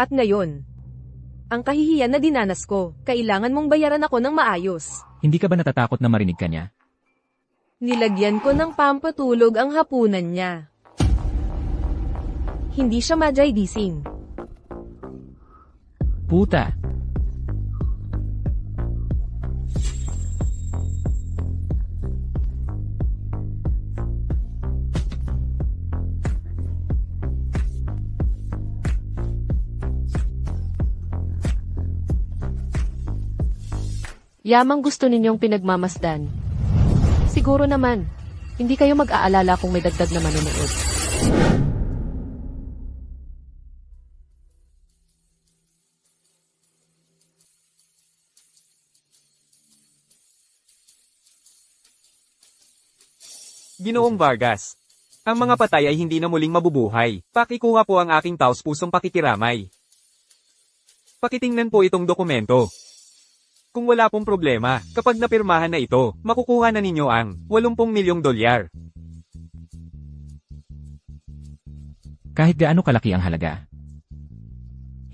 At ngayon, ang kahihiyan na dinanas ko, kailangan mong bayaran ako ng maayos. Hindi ka ba natatakot na marinig ka niya? Nilagyan ko ng pampatulog ang hapunan niya. Hindi siya majaydising. Puta! Yamang gusto ninyong pinagmamasdan. Siguro naman, hindi kayo mag-aalala kung may dagdag na manonood. Ginoong Vargas, ang mga patay ay hindi na muling mabubuhay. Pakikuha po ang aking taos-pusong pakikiramay. Pakitingnan po itong dokumento. Kung wala pong problema, kapag napirmahan na ito, makukuha na ninyo ang 80 milyong dolyar. Kahit gaano kalaki ang halaga.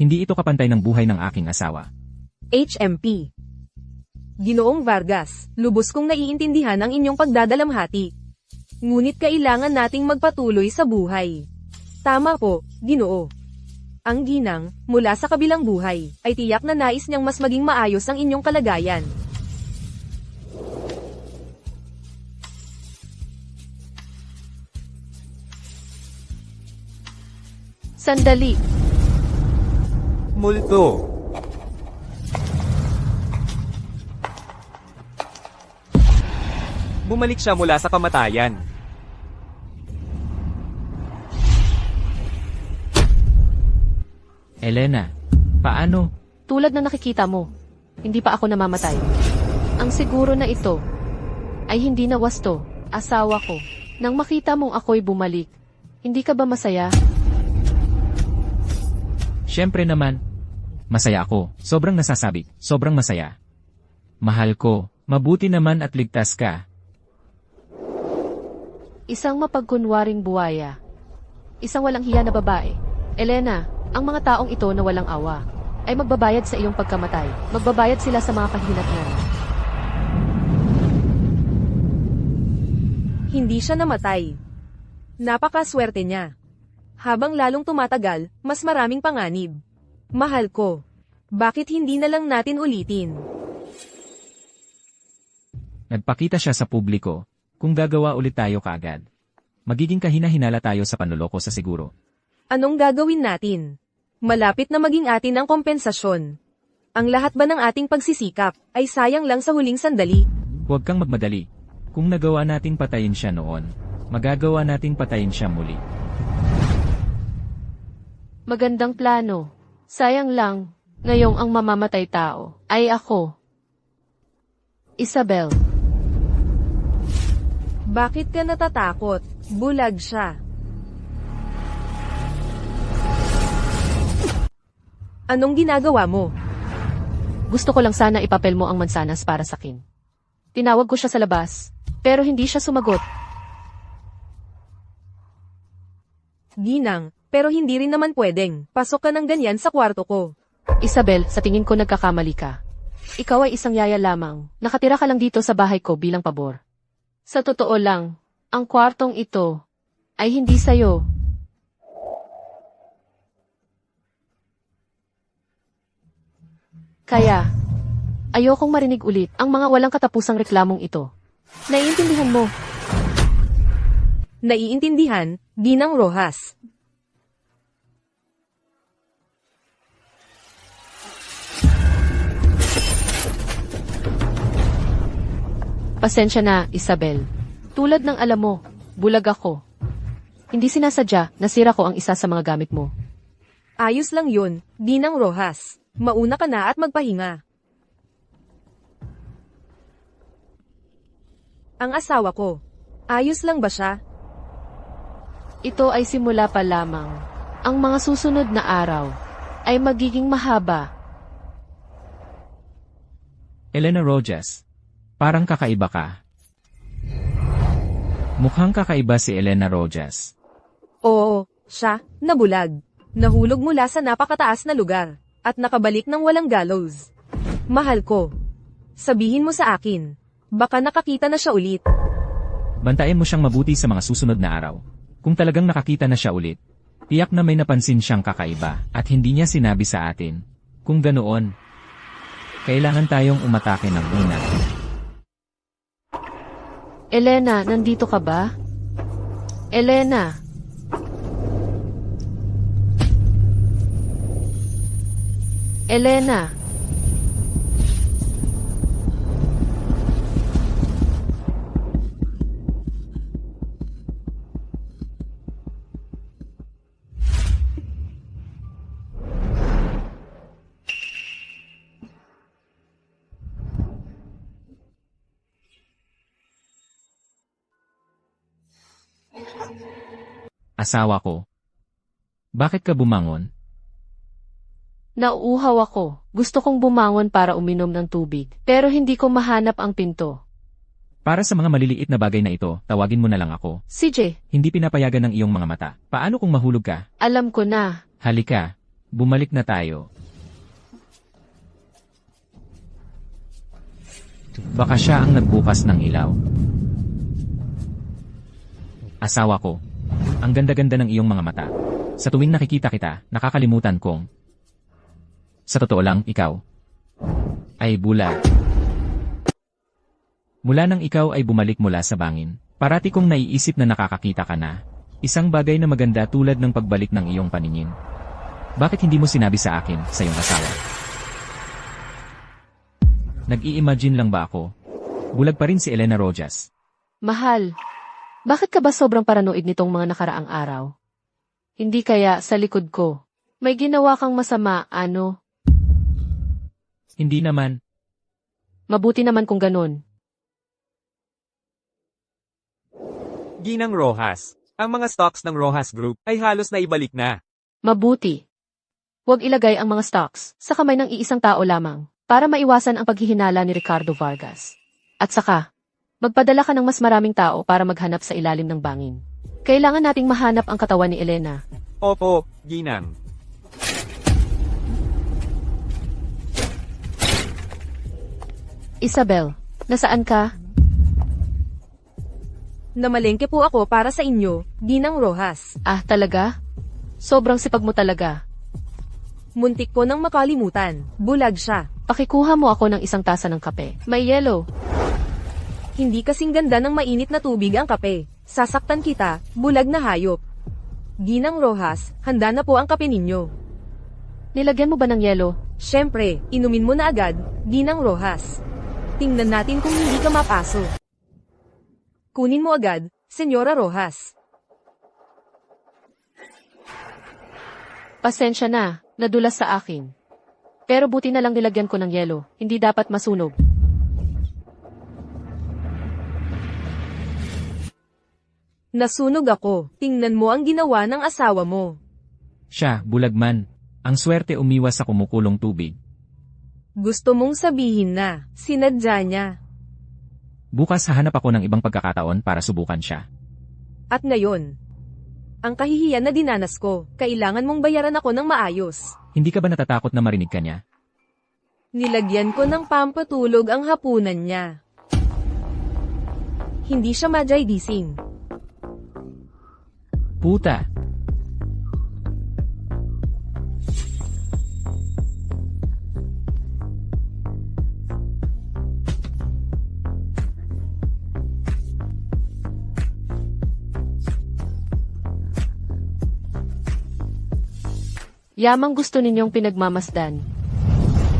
Hindi ito kapantay ng buhay ng aking asawa. HMP. Ginoong Vargas, lubos kong naiintindihan ang inyong pagdadalamhati. Ngunit kailangan nating magpatuloy sa buhay. Tama po, Ginoo. Ang ginang, mula sa kabilang buhay, ay tiyak na nais niyang mas maging maayos ang inyong kalagayan. Sandali. Multo. Bumalik siya mula sa kamatayan. Elena, paano? Tulad na nakikita mo, hindi pa ako namamatay. Ang siguro na ito ay hindi na wasto, asawa ko. Nang makita mong ako'y bumalik, hindi ka ba masaya? Siyempre naman. Masaya ako. Sobrang nasasabik. Sobrang masaya. Mahal ko. Mabuti naman at ligtas ka. Isang mapagkunwaring buwaya. Isang walang hiya na babae. Elena, ang mga taong ito na walang awa ay magbabayad sa iyong pagkamatay. Magbabayad sila sa mga kahinatnan. Hindi siya namatay. Napakaswerte niya. Habang lalong tumatagal, mas maraming panganib. Mahal ko. Bakit hindi na lang natin ulitin? Nagpakita siya sa publiko. Kung gagawa ulit tayo kaagad, magiging kahina-hinala tayo sa panloloko sa siguro. Anong gagawin natin? Malapit na maging atin ang kompensasyon. Ang lahat ba ng ating pagsisikap ay sayang lang sa huling sandali? Huwag kang magmadali. Kung nagawa nating patayin siya noon, magagawa nating patayin siya muli. Magandang plano. Sayang lang, ngayong ang mamamatay tao ay ako. Isabel. Bakit ka natatakot? Bulag siya. Anong ginagawa mo? Gusto ko lang sana ipapel mo ang mansanas para sa akin. Tinawag ko siya sa labas, pero hindi siya sumagot. Ginang, pero hindi rin naman pwedeng. Pasok ka ng ganyan sa kwarto ko. Isabel, sa tingin ko nagkakamali ka. Ikaw ay isang yaya lamang. Nakatira ka lang dito sa bahay ko bilang pabor. Sa totoo lang, ang kwartong ito ay hindi sayo. Kaya, ayokong marinig ulit ang mga walang katapusang reklamong ito. Naiintindihan mo? Naiintindihan, Ginang Rojas. Pasensya na, Isabel. Tulad ng alam mo, bulag ako. Hindi sinasadya, nasira ko ang isa sa mga gamit mo. Ayos lang yun, Ginang Rojas. Mauna ka na at magpahinga. Ang asawa ko. Ayos lang ba siya? Ito ay simula pa lamang. Ang mga susunod na araw ay magiging mahaba. Elena Rojas, parang kakaiba ka. Mukhang kakaiba si Elena Rojas. Oo, siya, nabulag. Nahulog mula sa napakataas na lugar, at nakabalik ng walang gallows. Mahal ko. Sabihin mo sa akin. Baka nakakita na siya ulit. Bantayan mo siyang mabuti sa mga susunod na araw. Kung talagang nakakita na siya ulit, tiyak na may napansin siyang kakaiba at hindi niya sinabi sa atin. Kung ganoon, kailangan tayong umatake ng una. Elena, nandito ka ba? Elena! Elena! Asawa ko. Bakit ka bumangon? Nauuhaw ako. Gusto kong bumangon para uminom ng tubig, pero hindi ko mahanap ang pinto. Para sa mga maliliit na bagay na ito, tawagin mo na lang ako. CJ, Hindi pinapayagan ng iyong mga mata. Paano kung mahulog ka? alam ko na. Halika, bumalik na tayo. Baka siya ang nagbukas ng ilaw. Asawa ko. Ang ganda-ganda ng iyong mga mata. Sa tuwing nakikita kita, nakakalimutan kong. Sa totoo lang, ikaw ay bulag. Mula nang ikaw ay bumalik mula sa bangin, parati kong naiisip na nakakakita ka na. Isang bagay na maganda tulad ng pagbalik ng iyong paningin. Bakit hindi mo sinabi sa akin, sa iyong asawa? Nag-i-imagine lang ba ako? Bulag pa rin si Elena Rojas. Mahal, bakit ka ba sobrang paranoid nitong mga nakaraang araw? Hindi kaya sa likod ko. May ginawa kang masama, ano? Hindi naman. Mabuti naman kung ganun. Ginang Rojas. Ang mga stocks ng Rojas Group ay halos na ibalik na. Mabuti. Huwag ilagay ang mga stocks sa kamay ng iisang tao lamang para maiwasan ang paghihinala ni Ricardo Vargas. At saka, magpadala ka ng mas maraming tao para maghanap sa ilalim ng bangin. Kailangan nating mahanap ang katawan ni Elena. Opo, Ginang. Isabel, nasaan ka? Namalengke po ako para sa inyo, Ginang Rojas. Ah, talaga? Sobrang sipag mo talaga. Muntik ko nang makalimutan. Bulag siya. Pakikuha mo ako ng isang tasa ng kape. May yelo. Hindi kasing ganda ng mainit na tubig ang kape. Sasaktan kita, bulag na hayop. Ginang Rojas, handa na po ang kape ninyo. Nilagyan mo ba ng yelo? Syempre, inumin mo na agad, Ginang Rojas. Tingnan natin kung hindi ka mapaso. Kunin mo agad, Senyora Rojas. Pasensya na, nadulas sa akin. Pero buti na lang nilagyan ko ng yelo, hindi dapat masunog. Nasunog ako, tingnan mo ang ginawa ng asawa mo. Siya, bulag man. Ang swerte umiwas sa kumukulong tubig. Gusto mong sabihin na, sinadya niya. Bukas hahanap ako ng ibang pagkakataon para subukan siya. At ngayon, ang kahihiyan na dinanas ko, kailangan mong bayaran ako ng maayos. Hindi ka ba natatakot na marinig ka niya? Nilagyan ko ng pampatulog ang hapunan niya. Hindi siya majaydising. Puta! Yamang gusto ninyong pinagmamasdan.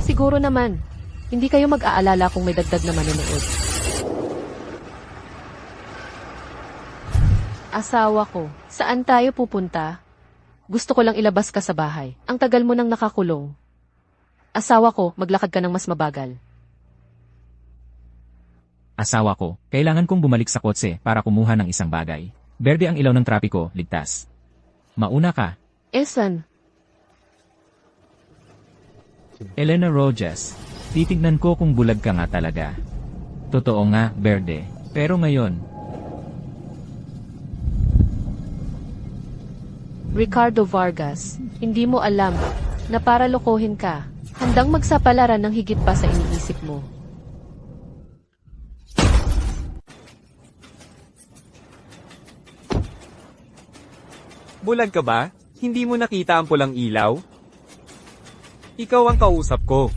Siguro naman, hindi kayo mag-aalala kung may dagdag na manonood. Asawa ko, saan tayo pupunta? Gusto ko lang ilabas ka sa bahay. Ang tagal mo nang nakakulong. Asawa ko, maglakad ka ng mas mabagal. Asawa ko, kailangan kong bumalik sa kotse para kumuha ng isang bagay. Berde ang ilaw ng trapiko, ligtas. Mauna ka. Esan, Elena Rojas, titignan ko kung bulag ka nga talaga. Totoo nga, Berde. Pero ngayon, Ricardo Vargas, Hindi mo alam na para lokohin ka, handang magsapalaran ng higit pa sa iniisip mo. Bulag ka ba? Hindi mo nakita ang pulang ilaw? Ikaw ang kausap ko.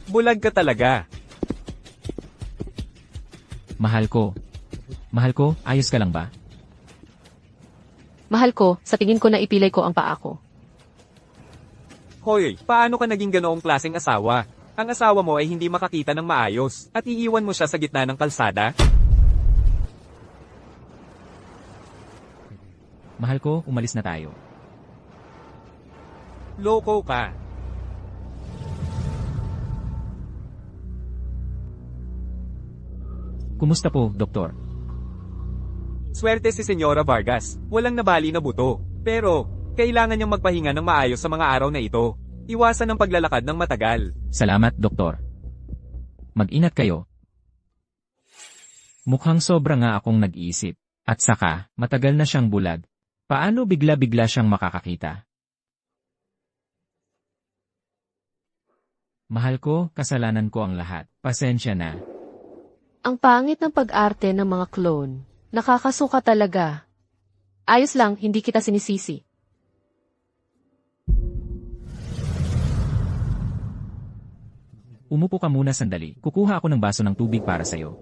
Bulag ka talaga. Mahal ko. Mahal ko, ayos ka lang ba? Mahal ko, sa tingin ko na ipilay ko ang paa ko. Hoy, paano ka naging ganoong klaseng asawa? Ang asawa mo ay hindi makakita ng maayos, at iiwan mo siya sa gitna ng kalsada? Mahal ko, umalis na tayo. Loko ka. Kumusta po, doktor? Swerte si Senyora Vargas, walang nabali na buto. Pero, kailangan niyang magpahinga ng maayos sa mga araw na ito. Iwasan ang paglalakad ng matagal. Salamat, doktor. Mag-ingat kayo. Mukhang sobra nga akong nag-iisip. At saka, matagal na siyang bulag. Paano bigla-bigla siyang makakakita? Mahal ko, kasalanan ko ang lahat. Pasensya na. Ang pangit ng pag-arte ng mga clone. Nakakasuka talaga. Ayos lang, hindi kita sinisisi. Umupo ka muna sandali. Kukuha ako ng baso ng tubig para sa'yo.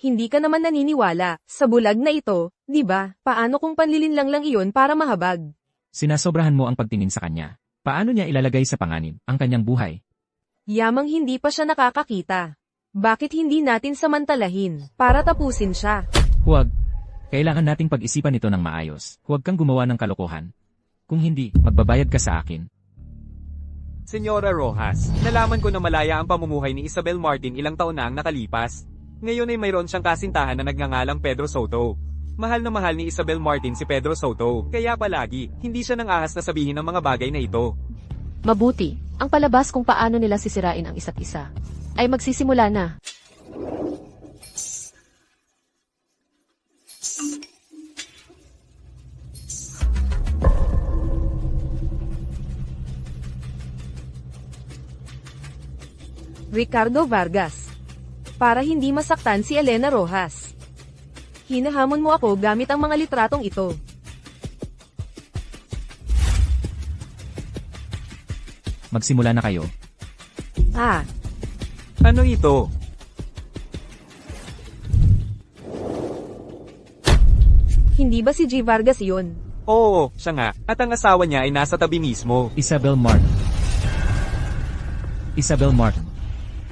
Hindi ka naman naniniwala sa bulag na ito, di ba? Paano kung panlilinlang lang iyon para mahabag? Sinasobrahan mo ang pagtingin sa kanya. Paano niya ilalagay sa panganib ang kanyang buhay? Yamang hindi pa siya nakakakita. Bakit hindi natin samantalahin para tapusin siya? Huwag. Kailangan nating pag-isipan ito ng maayos. Huwag kang gumawa ng kalokohan. Kung hindi, magbabayad ka sa akin. Senyora Rojas, nalaman ko na malaya ang pamumuhay ni Isabel Martin ilang taon na ang nakalipas. Ngayon ay mayroon siyang kasintahan na nagngangalang Pedro Soto. Mahal na mahal ni Isabel Martin si Pedro Soto, kaya palagi, hindi siya nang ahas na sabihin ang mga bagay na ito. Mabuti, ang palabas kung paano nila sisirain ang isa't isa ay magsisimula na. Ricardo Vargas. Para hindi masaktan si Elena Rojas. Hinahamon mo ako gamit ang mga litratong ito. Magsimula na kayo. Ah, Ano ito? hindi ba si G. Vargas yun? Oo, siya nga, at ang asawa niya ay nasa tabi mismo. Isabel Martin. Isabel Martin.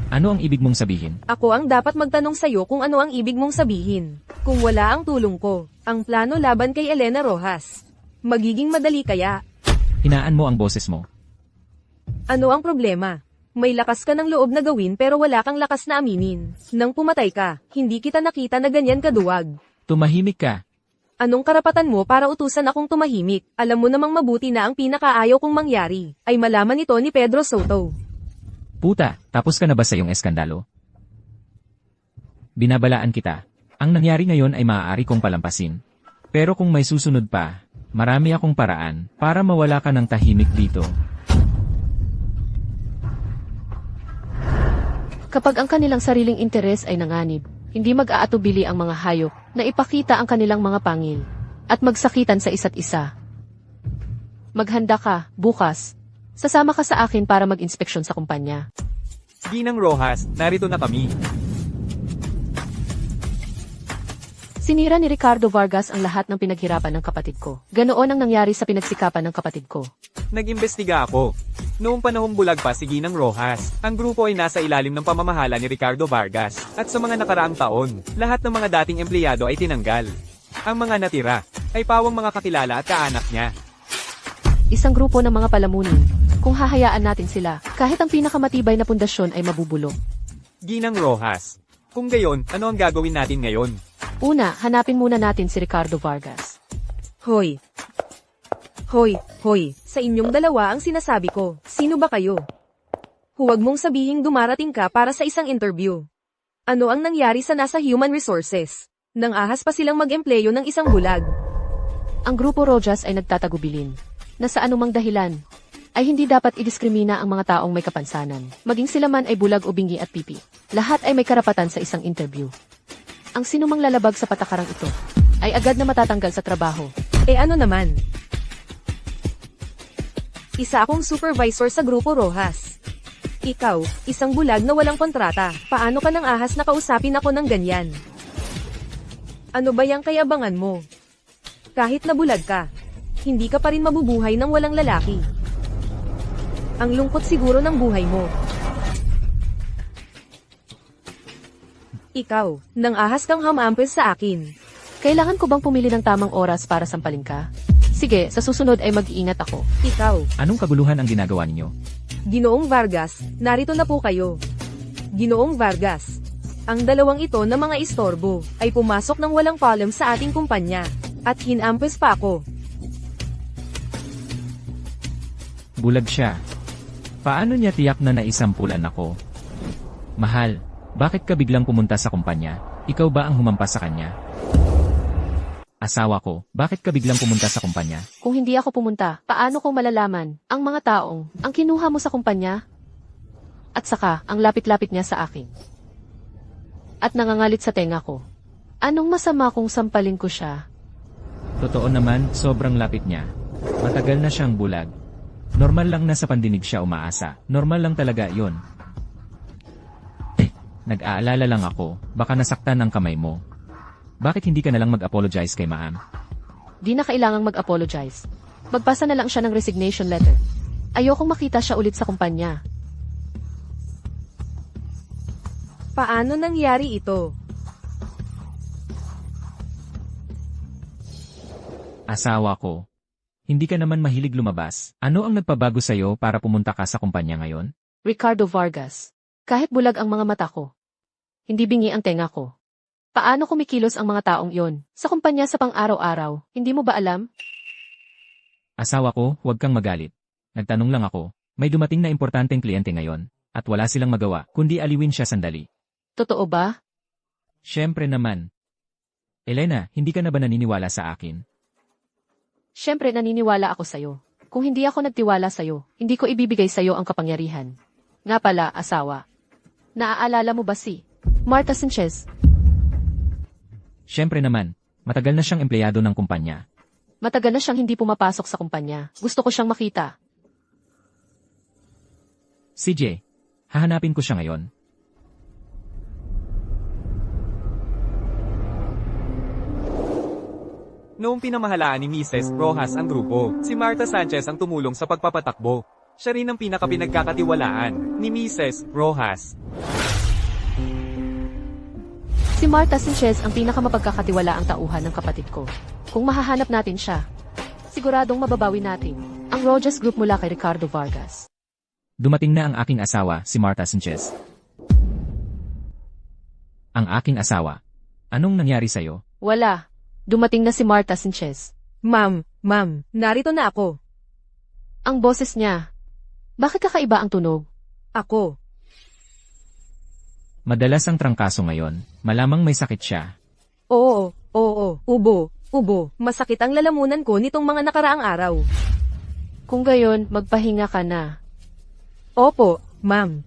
Ano ang ibig mong sabihin? Ako ang dapat magtanong sa'yo kung ano ang ibig mong sabihin. Kung wala ang tulong ko, ang plano laban kay Elena Rojas. Magiging madali kaya? Hinaan mo ang boses mo. Ano ang problema? May lakas ka ng loob na gawin pero wala kang lakas na aminin. Nang pumatay ka, hindi kita nakita na ganyan kaduwag. Tumahimik ka. Anong karapatan mo para utusan akong tumahimik? Alam mo namang mabuti na ang pinakaayaw kong mangyari, ay malaman ito ni Pedro Soto. Puta, tapos ka na ba sa iyong eskandalo? Binabalaan kita. Ang nangyari ngayon ay maaari kong palampasin. Pero kung may susunod pa, marami akong paraan para mawala ka ng tahimik dito. Kapag ang kanilang sariling interes ay nanganib, hindi mag-aatubili ang mga hayop na ipakita ang kanilang mga pangil at magsakitan sa isa't isa. Maghanda ka, bukas. Sasama ka sa akin para mag-inspeksyon sa kumpanya. Ginang Rojas, narito na kami. Sinira ni Ricardo Vargas ang lahat ng pinaghirapan ng kapatid ko. Ganoon ang nangyari sa pinagsikapan ng kapatid ko. Nag-imbestiga ako. Noong panahong bulag pa si Ginang Rojas, ang grupo ay nasa ilalim ng pamamahala ni Ricardo Vargas, at sa mga nakaraang taon, lahat ng mga dating empleyado ay tinanggal. Ang mga natira, ay pawang mga kakilala at kaanak niya. Isang grupo ng mga palamunin. Kung hahayaan natin sila, kahit ang pinakamatibay na pundasyon ay mabubulok. Ginang Rojas. Kung gayon, ano ang gagawin natin ngayon? Una, hanapin muna natin si Ricardo Vargas. Hoy! Hoy, hoy, sa inyong dalawa ang sinasabi ko. Sino ba kayo? Huwag mong sabihing dumarating ka para sa isang interview. Ano ang nangyari sa nasa human resources? Nang ahas pa silang mag-empleyo ng isang bulag. Ang grupo Rojas ay nagtatagubilin na sa anumang dahilan ay hindi dapat idiskrimina ang mga taong may kapansanan. Maging sila man ay bulag o bingi at pipi. Lahat ay may karapatan sa isang interview. Ang sinumang lalabag sa patakarang ito ay agad na matatanggal sa trabaho. Ano naman? Isa akong supervisor sa grupo Rojas. Ikaw, isang bulag na walang kontrata. Paano ka nang ahas na kausapin ako ng ganyan? Ano ba yang kayabangan mo? Kahit na bulag ka, hindi ka pa rin mabubuhay ng walang lalaki. Ang lungkot siguro ng buhay mo. Ikaw, nang ahas kang hamampes sa akin. Kailangan ko bang pumili ng tamang oras para sampalin ka? Sige, sa susunod ay mag-iingat ako. Ikaw, Anong kaguluhan ang ginagawa ninyo? Ginoong Vargas, narito na po kayo. Ginoong Vargas, ang dalawang ito na mga istorbo ay pumasok ng walang palem sa ating kumpanya at hinampes pa ako. Bulag siya. Paano niya tiyak na naisampulan ako? Mahal, bakit ka biglang pumunta sa kumpanya? Ikaw ba ang humampas sa kanya? Asawa ko, bakit ka biglang pumunta sa kumpanya? Kung hindi ako pumunta, paano ko malalaman ang mga taong ang kinuha mo sa kumpanya? At saka, ang lapit-lapit niya sa akin. At nangangalit sa tenga ko. Anong masama kung sampalin ko siya? Totoo naman, sobrang lapit niya. Matagal na siyang bulag. Normal lang na sa pandinig siya umaasa. Normal lang talaga yon. Nag-aalala lang ako, baka nasaktan ang kamay mo. Bakit hindi ka nalang mag-apologize kay Ma'am? Di na kailangang mag-apologize. Magpasa na lang siya ng resignation letter. Ayokong makita siya ulit sa kumpanya. Paano nangyari ito? Asawa ko. Hindi ka naman mahilig lumabas. Ano ang nagpabago sa'yo para pumunta ka sa kumpanya ngayon? Ricardo Vargas. Kahit bulag ang mga mata ko, hindi bingi ang tenga ko. Paano kumikilos ang mga taong yon sa kumpanya sa pang-araw-araw? Hindi mo ba alam? Asawa ko, huwag kang magalit. Nagtanong lang ako, may dumating na importanteng kliyente ngayon, at wala silang magawa, kundi aliwin siya sandali. Totoo ba? Siyempre naman. Elena, hindi ka na ba naniniwala sa akin? Siyempre naniniwala ako sa'yo. Kung hindi ako nagtiwala sa'yo, hindi ko ibibigay sa'yo ang kapangyarihan. Nga pala, asawa. Naaalala mo ba si Martha Sanchez? Siyempre naman, matagal na siyang empleyado ng kumpanya. Matagal na siyang hindi pumapasok sa kumpanya. Gusto ko siyang makita. CJ, hahanapin ko siya ngayon. Noong pinamahalaan ni Mrs. Rojas ang grupo, si Martha Sanchez ang tumulong sa pagpapatakbo. Siya rin ang pinakapinagkakatiwalaan ni Mrs. Rojas. Si Martha Sanchez ang pinakamapagkakatiwalaang tauhan ng kapatid ko. Kung mahahanap natin siya, siguradong mababawi natin ang Rojas Group mula kay Ricardo Vargas. Dumating na ang aking asawa, si Martha Sanchez. Ang aking asawa. Anong nangyari sa'yo? Wala. Dumating na si Martha Sanchez. Ma'am, narito na ako. Ang boses niya. Bakit kakaiba ang tunog? Ako. Madalas ang trangkaso ngayon, malamang may sakit siya. Oo, ubo. Masakit ang lalamunan ko nitong mga nakaraang araw. Kung gayon, magpahinga ka na. Opo, ma'am.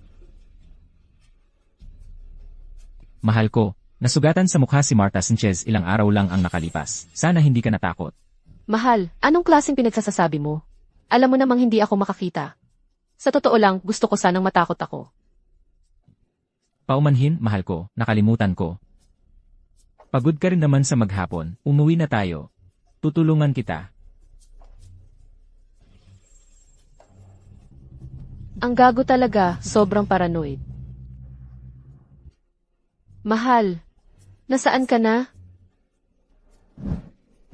Mahal ko, nasugatan sa mukha si Martha Sanchez ilang araw lang ang nakalipas. Sana hindi ka natakot. Mahal, anong klaseng pinagsasasabi mo? Alam mo namang hindi ako makakita. Sa totoo lang, gusto ko sanang matakot ako. Paumanhin, mahal ko, nakalimutan ko. Pagod ka rin naman sa maghapon, umuwi na tayo. Tutulungan kita. Ang gago talaga, sobrang paranoid. Mahal, nasaan ka na?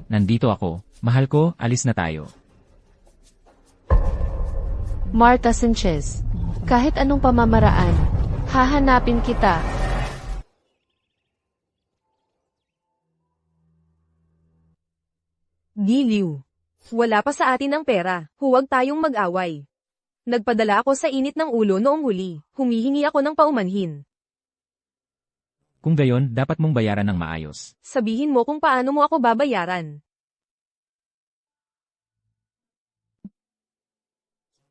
Nandito ako. Mahal ko, alis na tayo. Martha Sanchez, kahit anong pamamaraan, hahanapin kita. Giliw. Wala pa sa atin ang pera. Huwag tayong mag-away. Nagpadala ako sa init ng ulo noong huli. Humihingi ako ng paumanhin. Kung gayon, dapat mong bayaran ng maayos. Sabihin mo kung paano mo ako babayaran.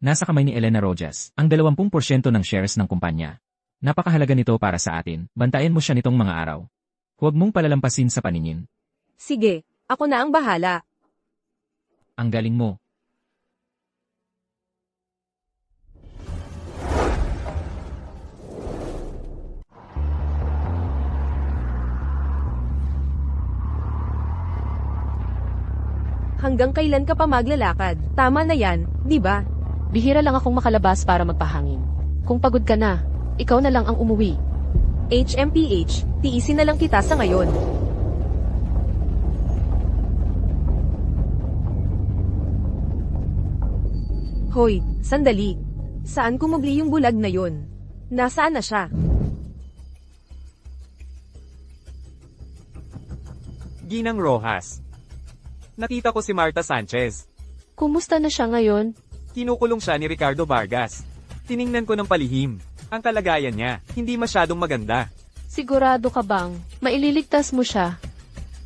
Nasa kamay ni Elena Rojas ang 20% ng shares ng kumpanya. Napakahalaga nito para sa atin, bantayan mo siya nitong mga araw. Huwag mong palalampasin sa paningin. Sige, ako na ang bahala. Ang galing mo. Hanggang kailan ka pa maglalakad? Tama na yan, di ba? Bihira lang akong makalabas para magpahangin. Kung pagod ka na, ikaw na lang ang umuwi. HMPH, tiisin na lang kita sa ngayon. Hoy, sandali. Saan kumubli yung bulag na yon? Nasaan na siya? Ginang Rojas. Nakita ko si Marta Sanchez. Kumusta na siya ngayon? Kinukulong siya ni Ricardo Vargas. Tiningnan ko ng palihim. Ang kalagayan niya, hindi masyadong maganda. Sigurado ka bang maililigtas mo siya?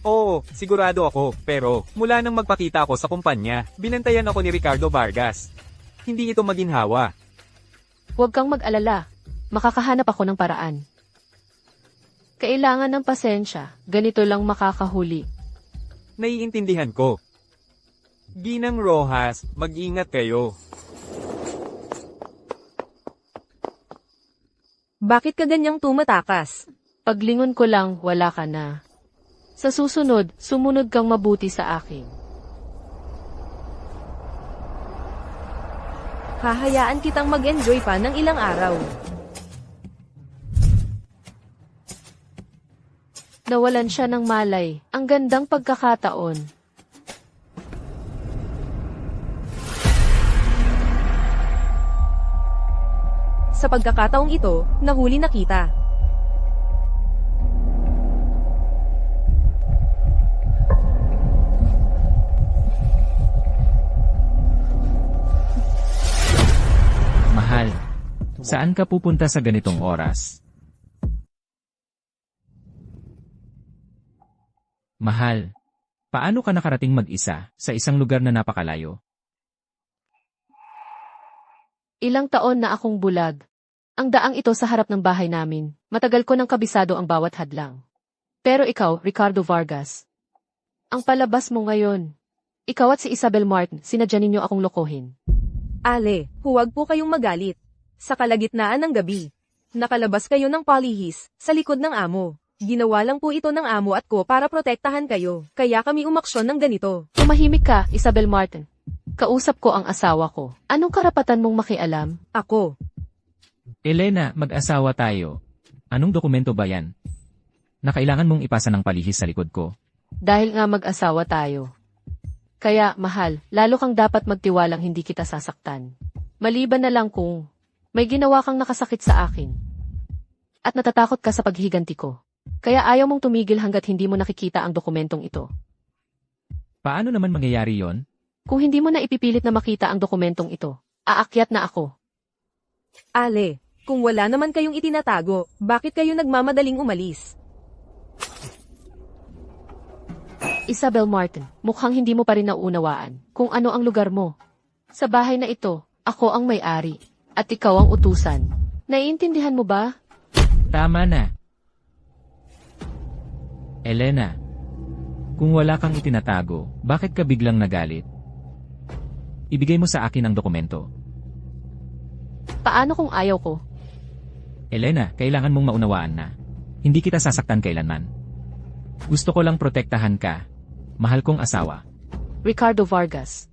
Oo, sigurado ako, pero mula nang magpakita ako sa kumpanya, binantayan ako ni Ricardo Vargas. Hindi ito maginhawa. Huwag kang mag-alala. Makakahanap ako ng paraan. Kailangan ng pasensya. Ganito lang makakahuli. Naiintindihan ko. Ginang Rojas, mag-ingat kayo. Bakit ka ganyang tumatakas? Paglingon ko lang, wala ka na. Sa susunod, sumunod kang mabuti sa akin. Hahayaan kitang mag-enjoy pa ng ilang araw. Nawalan siya ng malay. Ang gandang pagkakataon. Sa pagkakataong ito, nahuli na kita. Mahal, saan ka pupunta sa ganitong oras? Mahal, paano ka nakarating mag-isa sa isang lugar na napakalayo? Ilang taon na akong bulag. Ang daang ito sa harap ng bahay namin. Matagal ko nang kabisado ang bawat hadlang. Pero ikaw, Ricardo Vargas. Ang palabas mo ngayon. Ikaw at si Isabel Martin, sinadya ninyo akong lokohin. Ale, huwag po kayong magalit. Sa kalagitnaan ng gabi, nakalabas kayo ng palihis sa likod ng amo. Ginawa lang po ito ng amo at ko para protektahan kayo. Kaya kami umaksyon ng ganito. Tumahimik ka, Isabel Martin. Kausap ko ang asawa ko. Anong karapatan mong makialam? Ako. Elena, mag-asawa tayo. Anong dokumento ba yan? Na kailangan mong ipasa ng palihis sa likod ko. Dahil nga mag-asawa tayo. Kaya, mahal, lalo kang dapat magtiwalang hindi kita sasaktan. Maliban na lang kung may ginawa kang nakasakit sa akin. At natatakot ka sa paghiganti ko. Kaya ayaw mong tumigil hanggat hindi mo nakikita ang dokumentong ito. Paano naman mangyayari yon? Kung hindi mo na ipipilit na makita ang dokumentong ito, aakyat na ako. Ale, kung wala naman kayong itinatago, bakit kayo nagmamadaling umalis? Isabel Martin, mukhang hindi mo pa rin nauunawaan kung ano ang lugar mo. Sa bahay na ito, ako ang may-ari, at ikaw ang utusan. Naiintindihan mo ba? Tama na. Elena, kung wala kang itinatago, bakit ka biglang nagalit? Ibigay mo sa akin ang dokumento. Paano kung ayaw ko? Elena, kailangan mong maunawaan na. Hindi kita sasaktan kailanman. Gusto ko lang protektahan ka. Mahal kong asawa. Ricardo Vargas.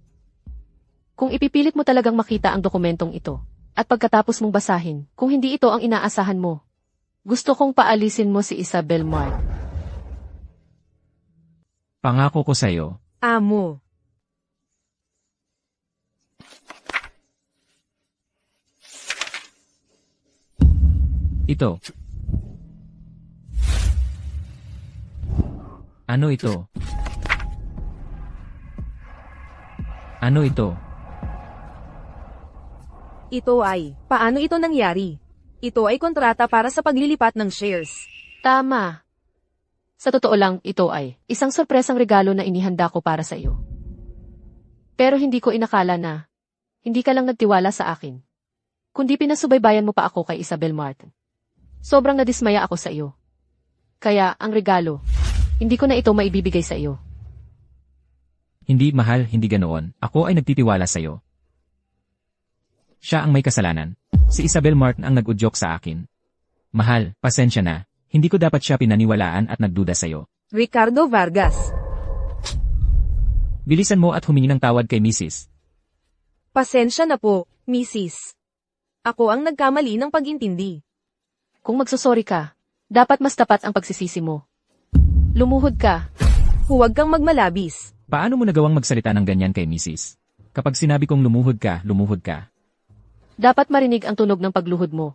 Kung ipipilit mo talagang makita ang dokumentong ito, at pagkatapos mong basahin, kung hindi ito ang inaasahan mo, gusto kong paalisin mo si Isabel Martin. Pangako ko sa'yo. Amo. Ito. Ano ito? Ano ito? Ito ay, paano ito nangyari? Ito ay kontrata para sa paglilipat ng shares. Tama. Sa totoo lang, ito ay isang sorpresang regalo na inihanda ko para sa iyo. Pero hindi ko inakala na hindi ka lang nagtiwala sa akin, kundi pinasubaybayan mo pa ako kay Isabel Martin. Sobrang nadismaya ako sa iyo. Kaya, ang regalo, hindi ko na ito maibibigay sa iyo. Hindi, mahal, hindi ganoon. Ako ay nagtitiwala sa'yo. Siya ang may kasalanan. Si Isabel Martin ang nag-udyok sa akin. Mahal, pasensya na. Hindi ko dapat siya pinaniwalaan at nagduda sa'yo. Ricardo Vargas. Bilisan mo at humingi ng tawad kay Mrs. Pasensya na po, Mrs. Ako ang nagkamali ng pag-intindi. Kung magsusorry ka, dapat mas tapat ang pagsisisi mo. Lumuhod ka. Huwag kang magmalabis. Paano mo nagawang magsalita ng ganyan kay Mrs.? Kapag sinabi kong lumuhod ka, lumuhod ka. Dapat marinig ang tunog ng pagluhod mo.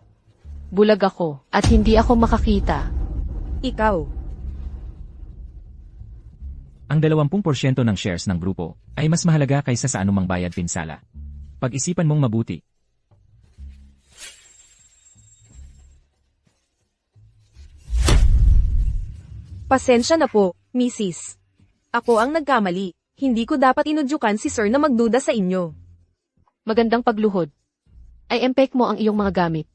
Bulag ako, at hindi ako makakita. Ikaw. Ang 20% ng shares ng grupo ay mas mahalaga kaysa sa anumang bayad pinsala. Pag-isipan mong mabuti. Pasensya na po, Mrs. Ako ang nagkamali. Hindi ko dapat inudyukan si Sir na magduda sa inyo. Magandang pagluhod. Ay empake mo ang iyong mga gamit.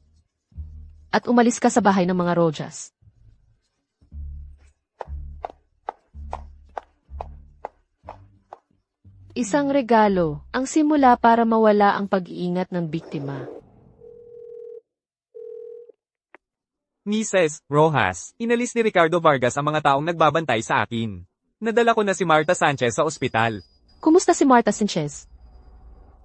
At umalis ka sa bahay ng mga Rojas. Isang regalo, ang simula para mawala ang pag-iingat ng biktima. Mrs. Rojas, inalis ni Ricardo Vargas ang mga taong nagbabantay sa akin. Nadala ko na si Marta Sanchez sa ospital. Kumusta si Marta Sanchez?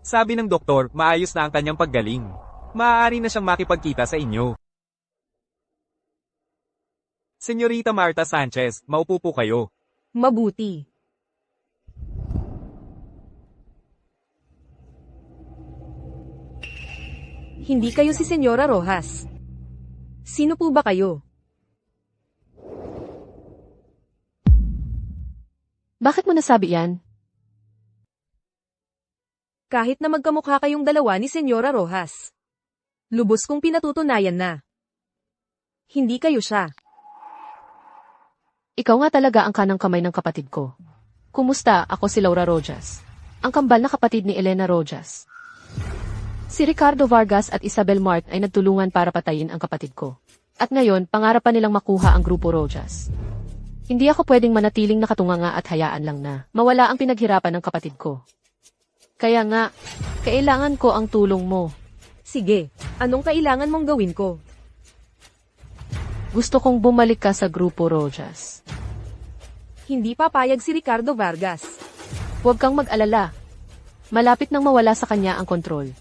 Sabi ng doktor, maayos na ang kanyang paggaling. Maaari na siyang makipagkita sa inyo. Senyorita Marta Sanchez, maupo po kayo. Mabuti. Hindi kayo si Senyora Rojas. Sino po ba kayo? Bakit mo nasabi yan? Kahit na magkamukha kayong dalawa ni Senyora Rojas. Lubos kong pinatutunayan na. Hindi kayo siya. Ikaw nga talaga ang kanang kamay ng kapatid ko. Kumusta? Ako si Laura Rojas. Ang kambal na kapatid ni Elena Rojas. Si Ricardo Vargas at Isabel Mart ay nagtulungan para patayin ang kapatid ko. At ngayon, pangarap pa nilang makuha ang grupo Rojas. Hindi ako pwedeng manatiling nakatunganga at hayaan lang na mawala ang pinaghirapan ng kapatid ko. Kaya nga, kailangan ko ang tulong mo. Sige, anong kailangan mong gawin ko? Gusto kong bumalik ka sa grupo Rojas. Hindi papayag si Ricardo Vargas. Huwag kang mag-alala. Malapit nang mawala sa kanya ang kontrol.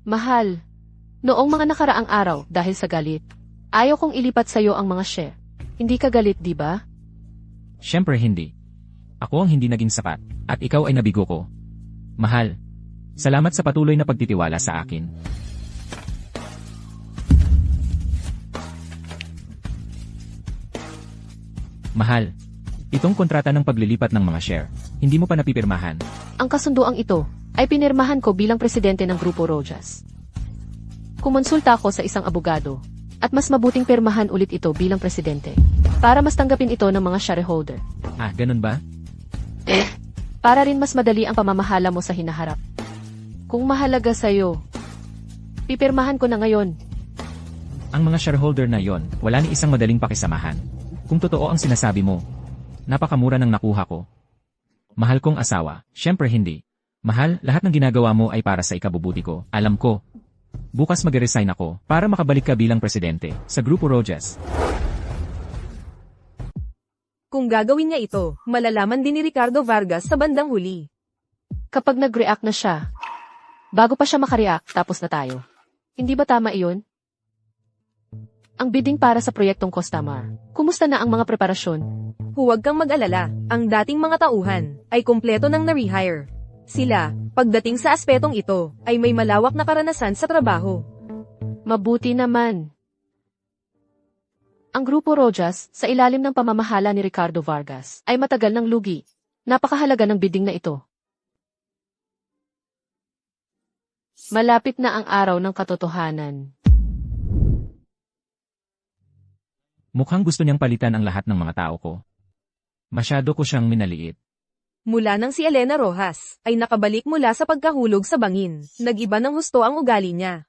Mahal, noong mga nakaraang araw dahil sa galit, ayaw kong ilipat sa'yo ang mga share. Hindi ka galit, di ba? Siyempre hindi. Ako ang hindi naging sapat, at ikaw ay nabigo ko. Mahal, salamat sa patuloy na pagtitiwala sa akin. Mahal, itong kontrata ng paglilipat ng mga share, hindi mo pa napipirmahan. Ang kasunduang ito ay pinirmahan ko bilang presidente ng Grupo Rojas. Kumonsulta ako sa isang abogado, at mas mabuting pirmahan ulit ito bilang presidente, para mas tanggapin ito ng mga shareholder. Ah, ganun ba? Para rin mas madali ang pamamahala mo sa hinaharap. Kung mahalaga sa'yo, pipirmahan ko na ngayon. Ang mga shareholder na yon, wala ni isang madaling pakisamahan. Kung totoo ang sinasabi mo, napakamura ng nakuha ko. Mahal kong asawa, syempre hindi. Mahal, lahat ng ginagawa mo ay para sa ikabubuti ko. Alam ko. Bukas mag-resign ako para makabalik ka bilang presidente sa Grupo Rojas. Kung gagawin niya ito, malalaman din ni Ricardo Vargas sa bandang huli. Kapag nag-react na siya, bago pa siya makareact, tapos na tayo. Hindi ba tama iyon? Ang bidding para sa proyektong Costamar. Kumusta na ang mga preparasyon? Huwag kang mag-alala, ang dating mga tauhan ay kumpleto ng na-rehire. Sila, pagdating sa aspetong ito, ay may malawak na karanasan sa trabaho. Mabuti naman. Ang Grupo Rojas, sa ilalim ng pamamahala ni Ricardo Vargas, ay matagal ng lugi. Napakahalaga ng bidding na ito. Malapit na ang araw ng katotohanan. Mukhang gusto niyang palitan ang lahat ng mga tao ko. Masyado ko siyang minaliit. Mula nang si Elena Rojas ay nakabalik mula sa pagkahulog sa bangin, nag-iba ng husto ang ugali niya.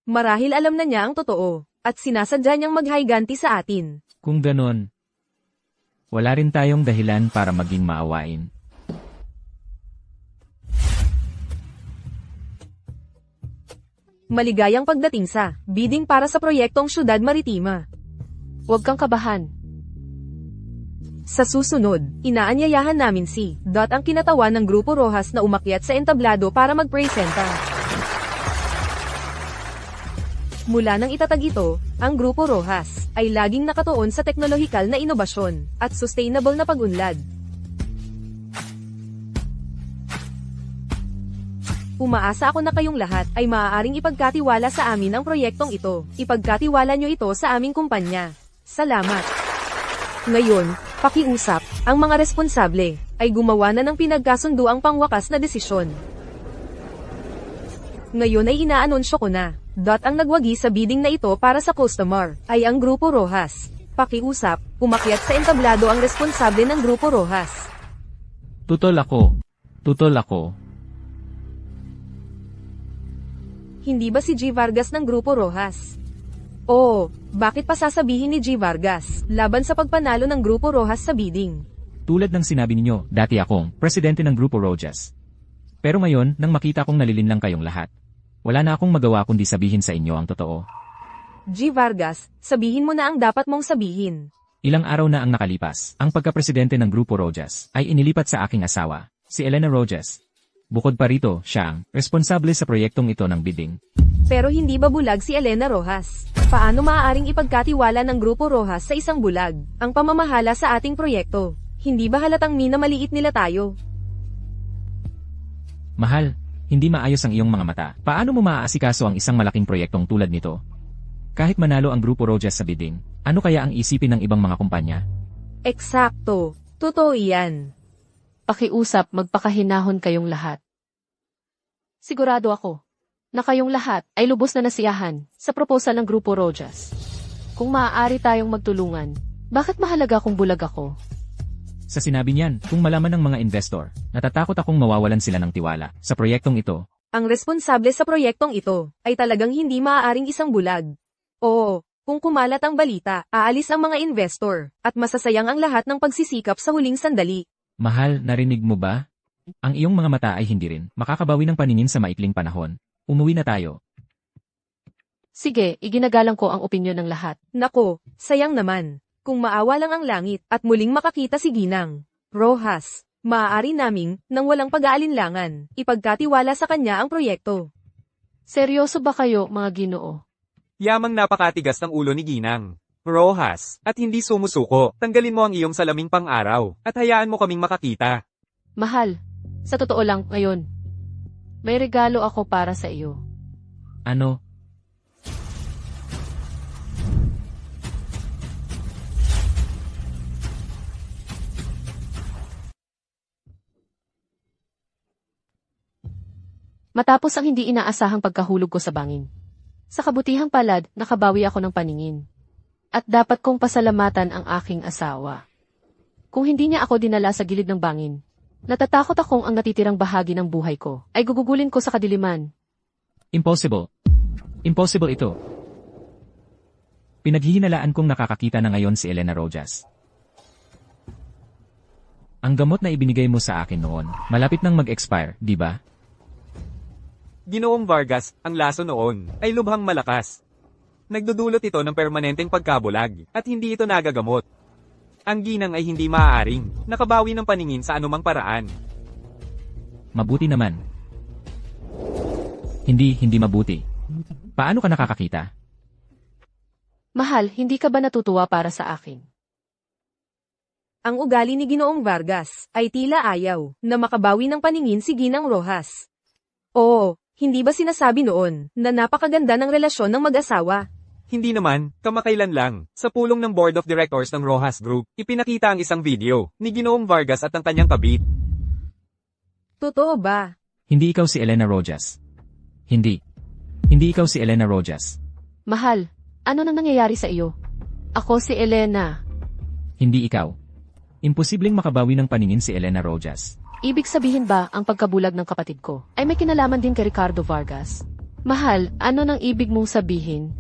Marahil alam na niya ang totoo, at sinasadya niyang maghayganti sa atin. Kung ganon, wala rin tayong dahilan para maging maawain. Maligayang pagdating sa bidding para sa proyektong Syudad Maritima. Huwag kang kabahan. Sa susunod, inaanyayahan namin si Dot ang kinatawan ng Grupo Rojas na umakyat sa entablado para magpresenta. Mula nang itatag ito, ang Grupo Rojas ay laging nakatuon sa teknolohikal na inobasyon at sustainable na pag-unlad. Umaasa ako na kayong lahat ay maaaring ipagkatiwala sa amin ang proyektong ito. Ipagkatiwala nyo ito sa aming kumpanya. Salamat. Ngayon, pakiusap, ang mga responsable ay gumawa na ng pinagkasunduang pangwakas na desisyon. Ngayon ay inaanunsyo ko na, Dot ang nagwagi sa bidding na ito para sa customer, ay ang Grupo Rojas. Pakiusap, umakyat sa entablado ang responsable ng Grupo Rojas. Tutol ako. Tutol ako. Hindi ba si G. Vargas ng Grupo Rojas? Oo, bakit pa sasabihin ni G. Vargas, laban sa pagpanalo ng Grupo Rojas sa bidding? Tulad ng sinabi ninyo, dati akong presidente ng Grupo Rojas. Pero ngayon, nang makita kong nalilinlang kayong lahat, wala na akong magawa kundi sabihin sa inyo ang totoo. G. Vargas, sabihin mo na ang dapat mong sabihin. Ilang araw na ang nakalipas, ang pagkapresidente ng Grupo Rojas ay inilipat sa aking asawa, si Elena Rojas. Bukod pa rito, siya ang responsable sa proyektong ito ng bidding. Pero hindi ba bulag si Elena Rojas? Paano maaaring ipagkatiwala ng Grupo Rojas sa isang bulag ang pamamahala sa ating proyekto? Hindi ba halatang minamaliit nila tayo? Mahal, hindi maayos ang iyong mga mata. Paano mo maaasikaso ang isang malaking proyektong tulad nito? Kahit manalo ang Grupo Rojas sa bidding, ano kaya ang isipin ng ibang mga kumpanya? Eksakto. Totoo iyan. Pakiusap, magpakahinahon kayong lahat. Sigurado ako na kayong lahat ay lubos na nasiyahan sa proposal ng Grupo Rojas. Kung maaari tayong magtulungan, bakit mahalaga kung bulag ako? Sa sinabi niyan, kung malaman ng mga investor, natatakot akong mawawalan sila ng tiwala sa proyektong ito. Ang responsable sa proyektong ito ay talagang hindi maaaring isang bulag. Oo, kung kumalat ang balita, aalis ang mga investor at masasayang ang lahat ng pagsisikap sa huling sandali. Mahal, narinig mo ba? Ang iyong mga mata ay hindi rin makakabawi ng paningin sa maikling panahon. Umuwi na tayo. Sige, iginagalang ko ang opinyon ng lahat. Nako, sayang naman. Kung maawa lang ang langit at muling makakita si Ginang Rojas, maaari naming, nang walang pag-aalinlangan, ipagkatiwala sa kanya ang proyekto. Seryoso ba kayo, mga Ginoo? Yamang napakatigas ng ulo ni Ginang Rojas, at hindi sumusuko. Tanggalin mo ang iyong salaming pang-araw, at hayaan mo kaming makakita. Mahal, sa totoo lang, ngayon, may regalo ako para sa iyo. Ano? Matapos ang hindi inaasahang pagkahulog ko sa bangin. Sa kabutihang palad, nakabawi ako ng paningin. At dapat kong pasalamatan ang aking asawa. Kung hindi niya ako dinala sa gilid ng bangin, natatakot akong ang natitirang bahagi ng buhay ko ay gugugulin ko sa kadiliman. Impossible. Impossible ito. Pinaghihinalaan kong nakakakita na ngayon si Elena Rojas. Ang gamot na ibinigay mo sa akin noon, malapit nang mag-expire, di ba? Ginoong Vargas, ang laso noon, ay lubhang malakas. Nagdudulot ito ng permanenteng pagkabulag, at hindi ito nagagamot. Ang ginang ay hindi maaaring nakabawi ng paningin sa anumang paraan. Mabuti naman. Hindi mabuti. Paano ka nakakakita? Mahal, hindi ka ba natutuwa para sa akin? Ang ugali ni Ginoong Vargas ay tila ayaw na makabawi ng paningin si Ginang Rojas. Oo, hindi ba sinasabi noon na napakaganda ng relasyon ng mag-asawa? Hindi naman, kamakailan lang, sa pulong ng Board of Directors ng Rojas Group, ipinakita ang isang video ni Ginoong Vargas at ang kanyang kabit. Totoo ba? Hindi ikaw si Elena Rojas. Hindi. Hindi ikaw si Elena Rojas. Mahal, ano nang nangyayari sa iyo? Ako si Elena. Hindi ikaw. Imposibleng makabawi ng paningin si Elena Rojas. Ibig sabihin ba ang pagkabulag ng kapatid ko ay may kinalaman din kay Ricardo Vargas? Mahal, ano nang ibig mong sabihin?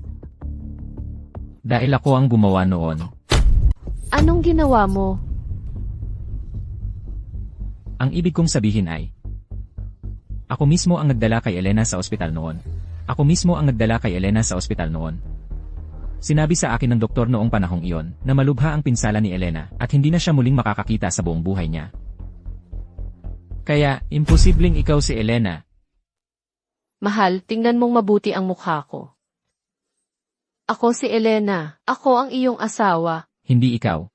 Dahil ako ang gumawa noon. Anong ginawa mo? Ang ibig kong sabihin ay, ako mismo ang nagdala kay Elena sa ospital noon. Ako mismo ang nagdala kay Elena sa ospital noon. Sinabi sa akin ng doktor noong panahong iyon na malubha ang pinsala ni Elena at hindi na siya muling makakakita sa buong buhay niya. Kaya, imposibleng ikaw si Elena. Mahal, tingnan mong mabuti ang mukha ko. Ako si Elena. Ako ang iyong asawa. Hindi ikaw.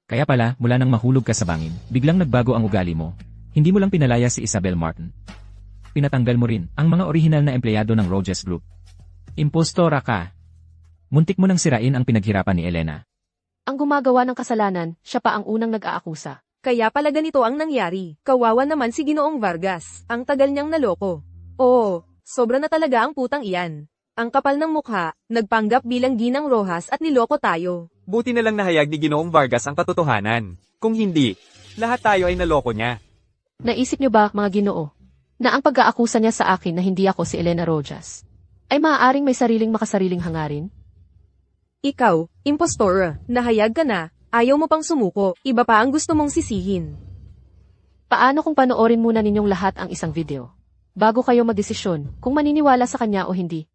Kaya pala, mula nang mahulog ka sa bangin, biglang nagbago ang ugali mo. Hindi mo lang pinalaya si Isabel Martin. Pinatanggal mo rin ang mga orihinal na empleyado ng Rojas Group. Impostora ka. Muntik mo nang sirain ang pinaghirapan ni Elena. Ang gumagawa ng kasalanan, siya pa ang unang nag-aakusa. Kaya pala ganito ang nangyari. Kawawa naman si Ginoong Vargas. Ang tagal niyang naloko. Oo, sobra na talaga ang putang iyan. Ang kapal ng mukha, nagpanggap bilang Ginang Rojas at niloko tayo. Buti na lang nahayag ni Ginoong Vargas ang katotohanan. Kung hindi, lahat tayo ay naloko niya. Naisip niyo ba, mga Ginoo, na ang pag-aakusa niya sa akin na hindi ako si Elena Rojas ay maaaring may sariling makasariling hangarin? Ikaw, impostor, nahayag ka na, ayaw mo pang sumuko, iba pa ang gusto mong sisihin. Paano kung panoorin muna ninyong lahat ang isang video bago kayo magdesisyon kung maniniwala sa kanya o hindi?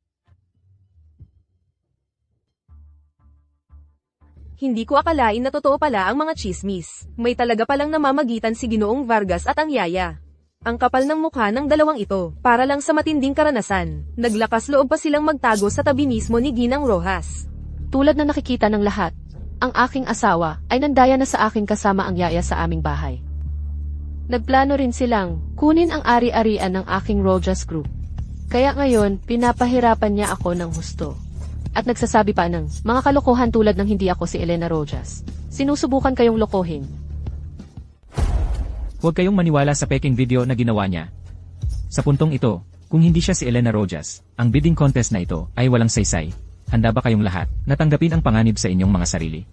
Hindi ko akalain na totoo pala ang mga chismis. May talaga palang namamagitan si Ginoong Vargas at ang yaya. Ang kapal ng mukha ng dalawang ito, para lang sa matinding karanasan. Naglakas loob pa silang magtago sa tabi mismo ni Ginang Rojas. Tulad na nakikita ng lahat, ang aking asawa ay nandaya na sa akin kasama ang yaya sa aming bahay. Nagplano rin silang kunin ang ari-arian ng aking Rojas Group. Kaya ngayon, pinapahirapan niya ako ng husto. At nagsasabi pa ng mga kalokohan tulad ng hindi ako si Elena Rojas. Sinusubukan kayong lokohin. Huwag kayong maniwala sa peking video na ginawa niya. Sa puntong ito, kung hindi siya si Elena Rojas, ang bidding contest na ito ay walang saysay. Handa ba kayong lahat na tanggapin ang panganib sa inyong mga sarili?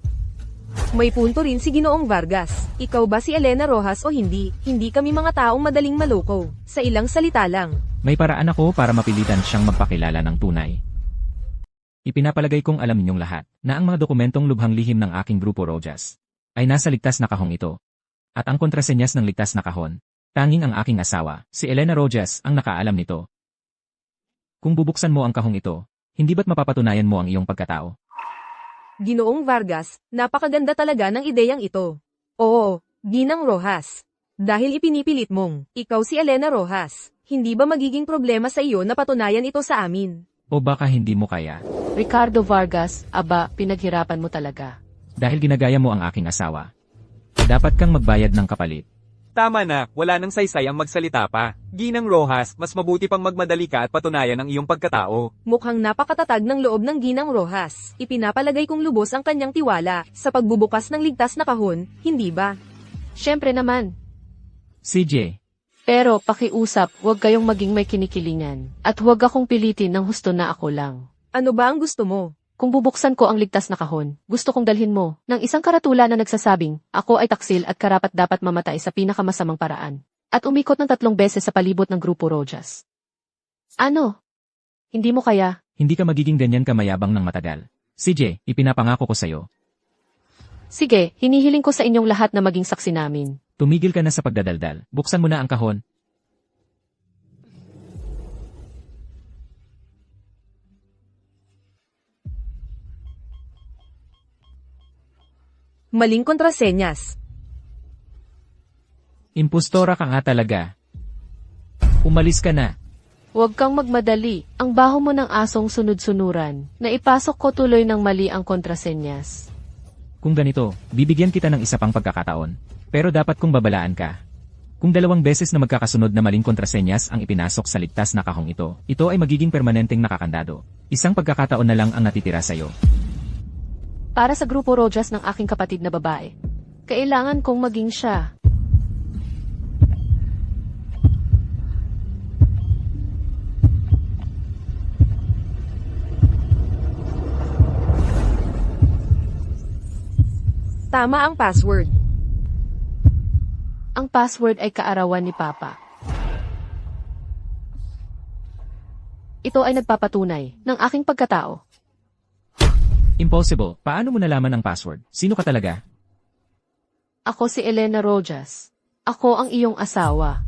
May punto rin si Ginoong Vargas. Ikaw ba si Elena Rojas o hindi? Hindi kami mga taong madaling maloko. Sa ilang salita lang. May paraan ako para mapilitan siyang magpakilala ng tunay. Ipinapalagay kong alam ninyong lahat na ang mga dokumentong lubhang lihim ng aking grupo Rojas ay nasa ligtas na kahong ito. At ang kontrasenyas ng ligtas na kahon, tanging ang aking asawa, si Elena Rojas, ang nakaalam nito. Kung bubuksan mo ang kahong ito, hindi ba't mapapatunayan mo ang iyong pagkatao? Ginoong Vargas, napakaganda talaga ng ideyang ito. Oo, Ginang Rojas. Dahil ipinipilit mong, ikaw si Elena Rojas, hindi ba magiging problema sa iyo na patunayan ito sa amin? O baka hindi mo kaya? Ricardo Vargas, aba, pinaghirapan mo talaga. Dahil ginagaya mo ang aking asawa. Dapat kang magbayad ng kapalit. Tama na, wala nang saysay ang magsalita pa. Ginang Rojas, mas mabuti pang magmadali ka at patunayan ang iyong pagkatao. Mukhang napakatatag ng loob ng Ginang Rojas. Ipinapalagay kong lubos ang kanyang tiwala sa pagbubukas ng ligtas na kahon, hindi ba? Siyempre naman. CJ, Pero pakiusap, huwag kayong maging may kinikilingan. At huwag akong pilitin ng husto na ako lang. Ano ba ang gusto mo? Kung bubuksan ko ang ligtas na kahon, gusto kong dalhin mo ng isang karatula na nagsasabing, ako ay taksil at karapat dapat mamatay sa pinakamasamang paraan. At umikot ng 3 beses sa palibot ng Grupo Rojas. Ano? Hindi mo kaya? hindi ka magiging ganyan kamayabang ng matagal. CJ, ipinapangako ko sa'yo. Sige, hinihiling ko sa inyong lahat na maging saksi namin. Tumigil ka na sa pagdadaldal. Buksan mo na ang kahon. Maling kontrasenyas. Impostora ka nga talaga. Umalis ka na. Huwag kang magmadali. Ang baho mo ng asong sunod-sunuran. Naipasok ko tuloy ng mali ang kontrasenyas. Kung ganito, bibigyan kita ng isa pang pagkakataon. Pero dapat kong babalaan ka. Kung 2 beses na magkakasunod na maling kontrasenyas ang ipinasok sa ligtas na kahong ito ay magiging permanenteng nakakandado. Isang pagkakataon na lang ang natitira sa'yo. Para sa Grupo Rojas ng aking kapatid na babae, kailangan kong maging siya. Tama ang password. Ang password ay kaarawan ni Papa. Ito ay nagpapatunay ng aking pagkatao. Impossible. Paano mo nalaman ang password? Sino ka talaga? Ako si Elena Rojas. Ako ang iyong asawa.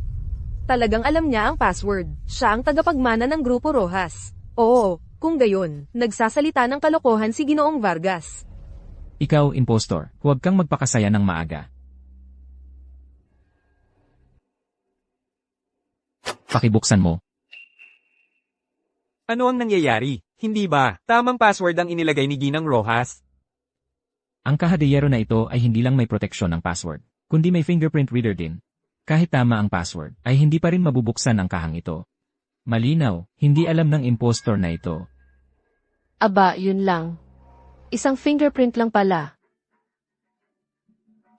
Talagang alam niya ang password. Siya ang tagapagmana ng Grupo Rojas. Oo, kung gayon, nagsasalita ng kalokohan si Ginoong Vargas. Ikaw, impostor. Huwag kang magpakasaya ng maaga. Pakibuksan mo. Ano ang nangyayari? Hindi ba? Tamang password ang inilagay ni Ginang Rojas. Ang kahadiyero na ito ay hindi lang may proteksyon ng password, kundi may fingerprint reader din. Kahit tama ang password, ay hindi pa rin mabubuksan ang kahang ito. Malinaw, hindi alam ng impostor na ito. Aba, yun lang. Isang fingerprint lang pala.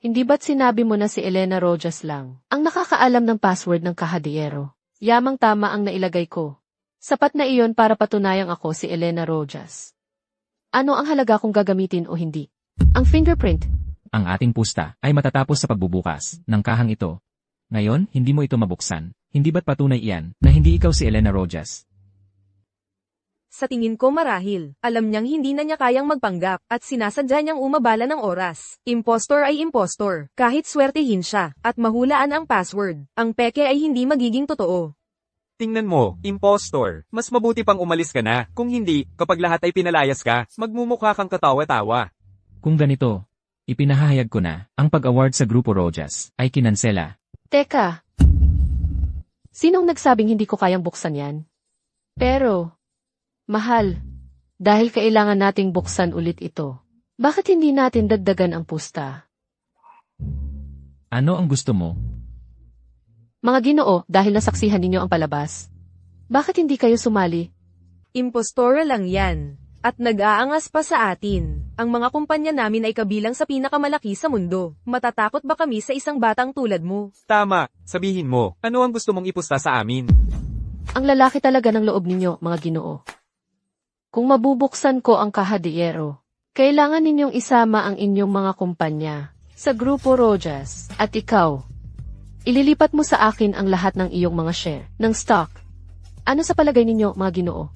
Hindi ba't sinabi mo na si Elena Rojas lang ang nakakaalam ng password ng kahadiyero? Yamang tama ang nailagay ko. Sapat na iyon para patunayang ako si Elena Rojas. Ano ang halaga kung gagamitin o hindi? Ang fingerprint. Ang ating pusta ay matatapos sa pagbubukas ng kahang ito. Ngayon, hindi mo ito mabuksan. Hindi ba't patunay iyan na hindi ikaw si Elena Rojas? Sa tingin ko marahil, alam niyang hindi na niya kayang magpanggap at sinasadya niyang umabala ng oras. Impostor ay impostor, kahit swertehin siya at mahulaan ang password, ang peke ay hindi magiging totoo. Tingnan mo, impostor. Mas mabuti pang umalis ka na. Kung hindi, kapag lahat ay pinalayas ka, magmumukha kang katawa-tawa. Kung ganito, ipinahayag ko na, ang pag-award sa Grupo Rojas ay kinansela. Teka. Sinong nagsabing hindi ko kayang buksan yan? Pero, mahal, dahil kailangan nating buksan ulit ito. Bakit hindi natin dagdagan ang pusta? Ano ang gusto mo? Mga Ginoo, dahil nasaksihan ninyo ang palabas. Bakit hindi kayo sumali? Impostora lang yan. At nag-aangas pa sa atin. Ang mga kumpanya namin ay kabilang sa pinakamalaki sa mundo. Matatakot ba kami sa isang batang tulad mo? Tama, sabihin mo, ano ang gusto mong ipusta sa amin? Ang lalaki talaga ng loob ninyo, mga Ginoo. Kung mabubuksan ko ang kahadiyero, kailangan ninyong isama ang inyong mga kumpanya sa Grupo Rojas at ikaw. Ililipat mo sa akin ang lahat ng iyong mga share ng stock. Ano sa palagay ninyo, mga Ginoo?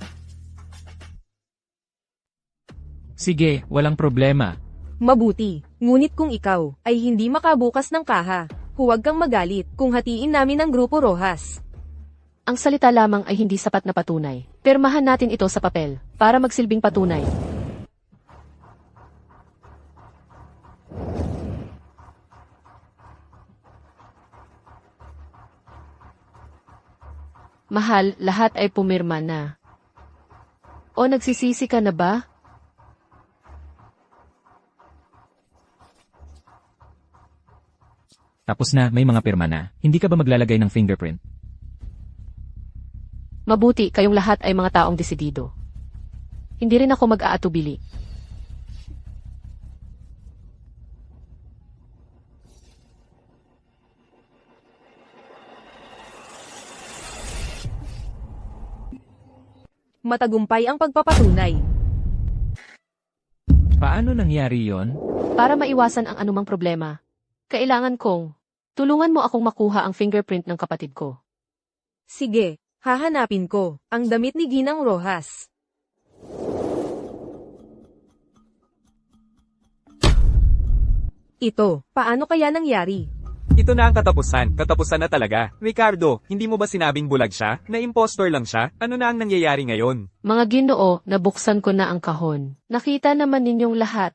Sige, walang problema. Mabuti. Ngunit kung ikaw ay hindi makabukas ng kaha, huwag kang magalit kung hatiin namin ang Grupo Rojas. Ang salita lamang ay hindi sapat na patunay. Pirmahan natin ito sa papel para magsilbing patunay. Mahal, lahat ay pumirma na. O nagsisisi ka na ba? Tapos na, may mga pirma na. Hindi ka ba maglalagay ng fingerprint? Mabuti, kayong lahat ay mga taong desidido. Hindi rin ako mag-aatubili. Matagumpay ang pagpapatunay. Paano nangyari yon? Para maiwasan ang anumang problema, kailangan kong tulungan mo akong makuha ang fingerprint ng kapatid ko. Sige, hahanapin ko ang damit ni Ginang Rojas. Ito, paano kaya nangyari? Ito na ang katapusan. Katapusan na talaga. Ricardo, hindi mo ba sinabing bulag siya? Na impostor lang siya? Ano na ang nangyayari ngayon? Mga Ginoo, nabuksan ko na ang kahon. Nakita naman ninyong lahat.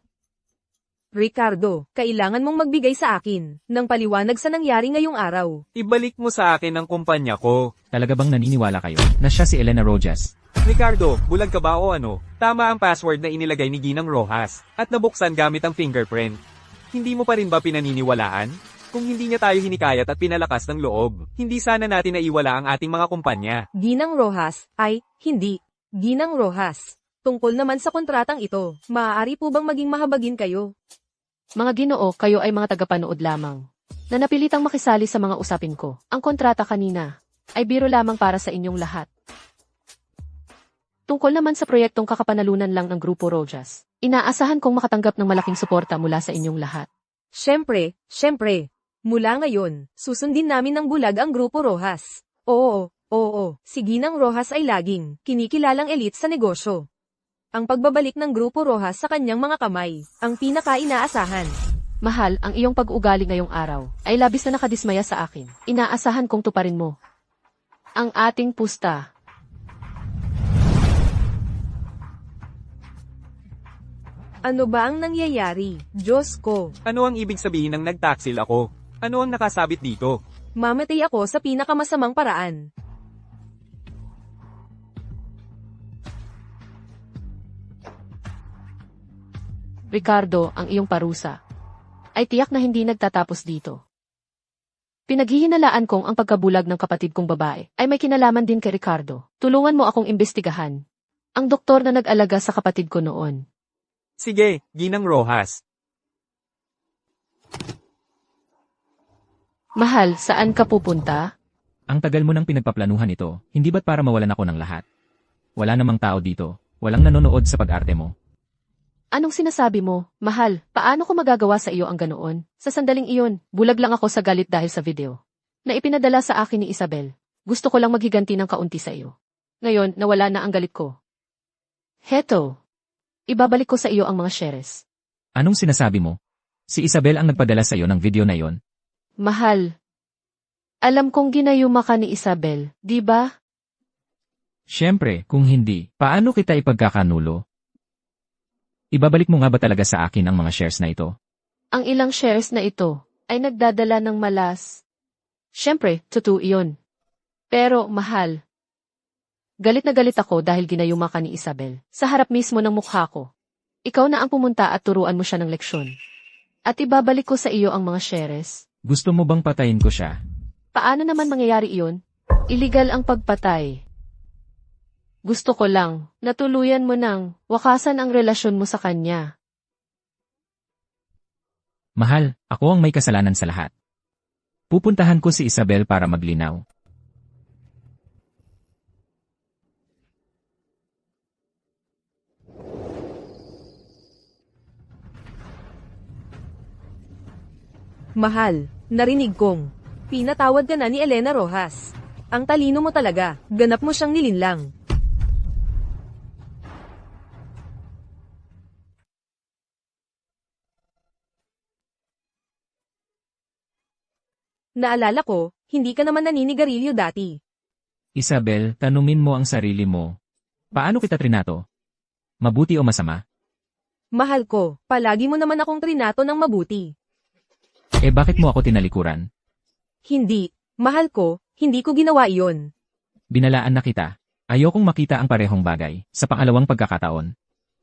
Ricardo, kailangan mong magbigay sa akin ng paliwanag sa nangyari ngayong araw. Ibalik mo sa akin ang kumpanya ko. Talaga bang naniniwala kayo na siya si Elena Rojas? Ricardo, bulag ka ba o ano? Tama ang password na inilagay ni Ginang Rojas at nabuksan gamit ang fingerprint. Hindi mo pa rin ba pinaniniwalaan? Kung hindi niya tayo hinikayat at pinalakas ng loob, hindi sana natin naiwala ang ating mga kumpanya. Ginang Rojas, ay, hindi. Ginang Rojas. Tungkol naman sa kontratang ito, maaari po bang maging mahabagin kayo? Mga Ginoo, kayo ay mga tagapanood lamang na napilitang makisali sa mga usapin ko. Ang kontrata kanina ay biro lamang para sa inyong lahat. Tungkol naman sa proyektong kakapanalunan lang ng Grupo Rojas, inaasahan kong makatanggap ng malaking suporta mula sa inyong lahat. Siyempre. Mula ngayon, susundin namin ng bulag ang Grupo Rojas. Oo. Si Ginang Rojas ay laging kinikilalang elite sa negosyo. Ang pagbabalik ng Grupo Rojas sa kanyang mga kamay, ang pinaka-inaasahan. Mahal, ang iyong pag-ugali ngayong araw ay labis na nakadismaya sa akin. Inaasahan kong tuparin mo ang ating pusta. Ano ba ang nangyayari? Diyos ko, Ano ang ibig sabihin ng nagtaksil ako? Ano ang nakasabit dito? mamatay ako sa pinakamasamang paraan. Ricardo, ang iyong parusa ay tiyak na hindi nagtatapos dito. Pinaghihinalaan kong ang pagkabulag ng kapatid kong babae ay may kinalaman din kay Ricardo. Tulungan mo akong imbestigahan ang doktor na nag-alaga sa kapatid ko noon. Sige, Ginang Rojas. Mahal, saan ka pupunta? Ang tagal mo nang pinagpaplanuhan ito, hindi ba't para mawalan ako ng lahat? Wala namang tao dito, walang nanonood sa pag-arte mo. Anong sinasabi mo? Mahal, paano ko magagawa sa iyo ang ganoon? Sa sandaling iyon, bulag lang ako sa galit dahil sa video na ipinadala sa akin ni Isabel. Gusto ko lang maghiganti ng kaunti sa iyo. Ngayon, nawala na ang galit ko. Heto, ibabalik ko sa iyo ang mga shares. Anong sinasabi mo? Si Isabel ang nagpadala sa iyo ng video na yon. Mahal, alam kong ginayuma ka ni Isabel, di ba? Siyempre, kung hindi, paano kita ipagkakanulo? Ibabalik mo nga ba talaga sa akin ang mga shares na ito? Ang ilang shares na ito ay nagdadala ng malas. Siyempre, totoo iyon. Pero, mahal, galit na galit ako dahil ginayuma ka ni Isabel sa harap mismo ng mukha ko. Ikaw na ang pumunta at turuan mo siya ng leksyon. At ibabalik ko sa iyo ang mga shares. Gusto mo bang patayin ko siya? Paano naman mangyayari iyon? Illegal ang pagpatay. Gusto ko lang, natuluyan mo nang wakasan ang relasyon mo sa kanya. Mahal, ako ang may kasalanan sa lahat. Pupuntahan ko si Isabel para maglinaw. Mahal, narinig kong pinatawad ka na ni Elena Rojas. Ang talino mo talaga, ganap mo siyang nilinlang. Naalala ko, hindi ka naman naninigarilyo dati. Isabel, tanungin mo ang sarili mo. Paano kita trinato? Mabuti o masama? Mahal ko, palagi mo naman akong trinato ng mabuti. Eh bakit mo ako tinalikuran? Hindi, mahal ko, hindi ko ginawa iyon. Binalaan na kita. Ayokong makita ang parehong bagay. Sa pangalawang pagkakataon.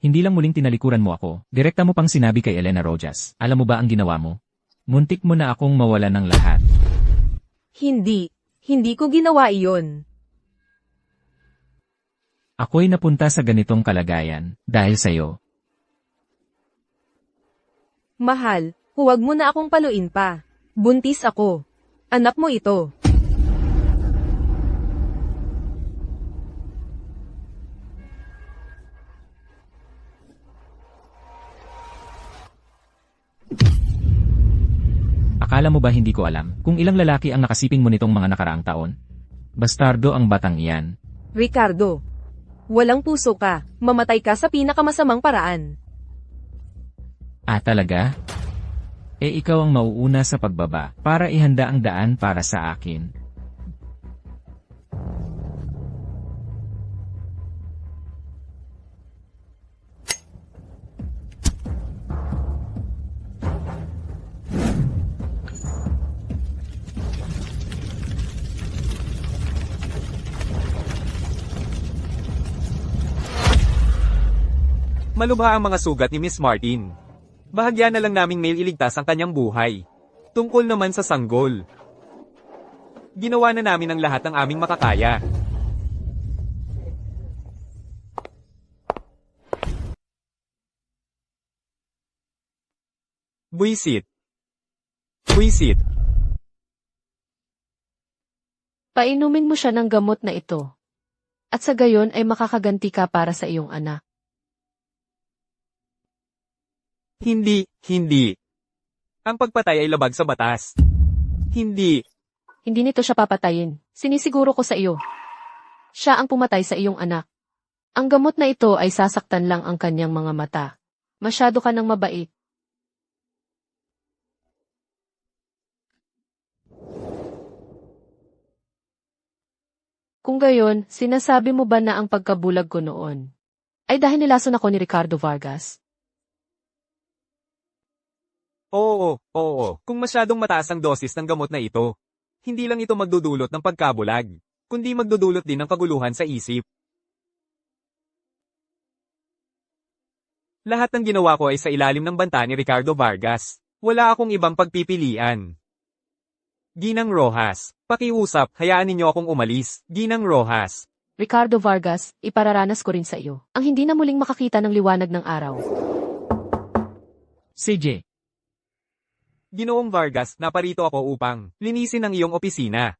Hindi lang muling tinalikuran mo ako, direkta mo pang sinabi kay Elena Rojas. Alam mo ba ang ginawa mo? Muntik mo na akong mawalan ng lahat. Hindi ko ginawa iyon. Ako'y napunta sa ganitong kalagayan, dahil sa'yo. Mahal, huwag mo na akong paluin pa. Buntis ako. Anak mo ito. Akala mo ba hindi ko alam kung ilang lalaki ang nakasiping mo nitong mga nakaraang taon? Bastardo ang batang iyan. Ricardo, walang puso ka, mamatay ka sa pinakamasamang paraan. Ah talaga? Eh ikaw ang mauuna sa pagbaba para ihanda ang daan para sa akin. Malubha ang mga sugat ni Miss Martin. Bahagya na lang naming mail iligtas ang kanyang buhay. Tungkol naman sa sanggol. Ginawa na namin ang lahat ng aming makakaya. Buisit. Buisit. Painumin mo siya ng gamot na ito. At sa gayon ay makakaganti ka para sa iyong anak. Hindi. Ang pagpatay ay labag sa batas. Hindi. Hindi nito siya papatayin. Sinisiguro ko sa iyo. Siya ang pumatay sa iyong anak. Ang gamot na ito ay sasaktan lang ang kanyang mga mata. Masyado ka nang mabait. Kung gayon, sinasabi mo ba na ang pagkabulag ko noon ay dahil nilason ako ni Ricardo Vargas? Oo. Kung masyadong mataas ang dosis ng gamot na ito, hindi lang ito magdudulot ng pagkabulag, kundi magdudulot din ng kaguluhan sa isip. Lahat ng ginawa ko ay sa ilalim ng banta ni Ricardo Vargas. Wala akong ibang pagpipilian. Ginang Rojas, pakiusap, hayaan ninyo akong umalis. Ginang Rojas. Ricardo Vargas, ipararanas ko rin sa iyo ang hindi na muling makakita ng liwanag ng araw. CJ, Ginoong Vargas, naparito ako upang linisin ang iyong opisina.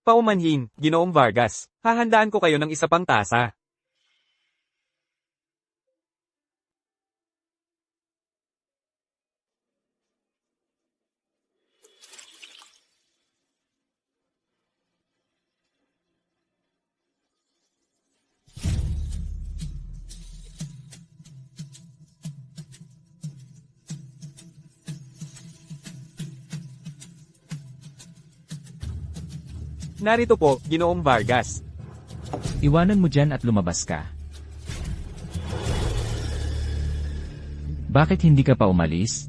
Paumanhin, Ginoong Vargas, hahandaan ko kayo ng isa pang tasa. Narito po, Ginoong Vargas. iwanan mo dyan at lumabas ka. Bakit hindi ka pa umalis?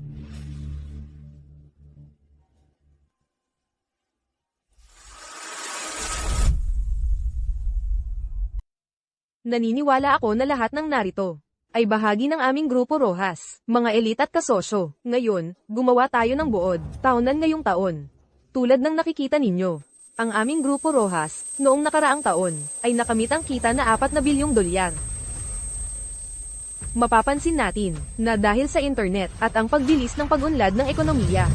Naniniwala ako na lahat ng narito ay bahagi ng aming grupo Rojas, mga elite at kasosyo. Ngayon, gumawa tayo ng buod, taonan ngayong taon. Tulad ng nakikita ninyo, ang aming grupo Rojas, noong nakaraang taon, ay nakamit ang kita na 4 na bilyong dolyar. Mapapansin natin, na dahil sa internet at ang pagbilis ng pag-unlad ng ekonomiya,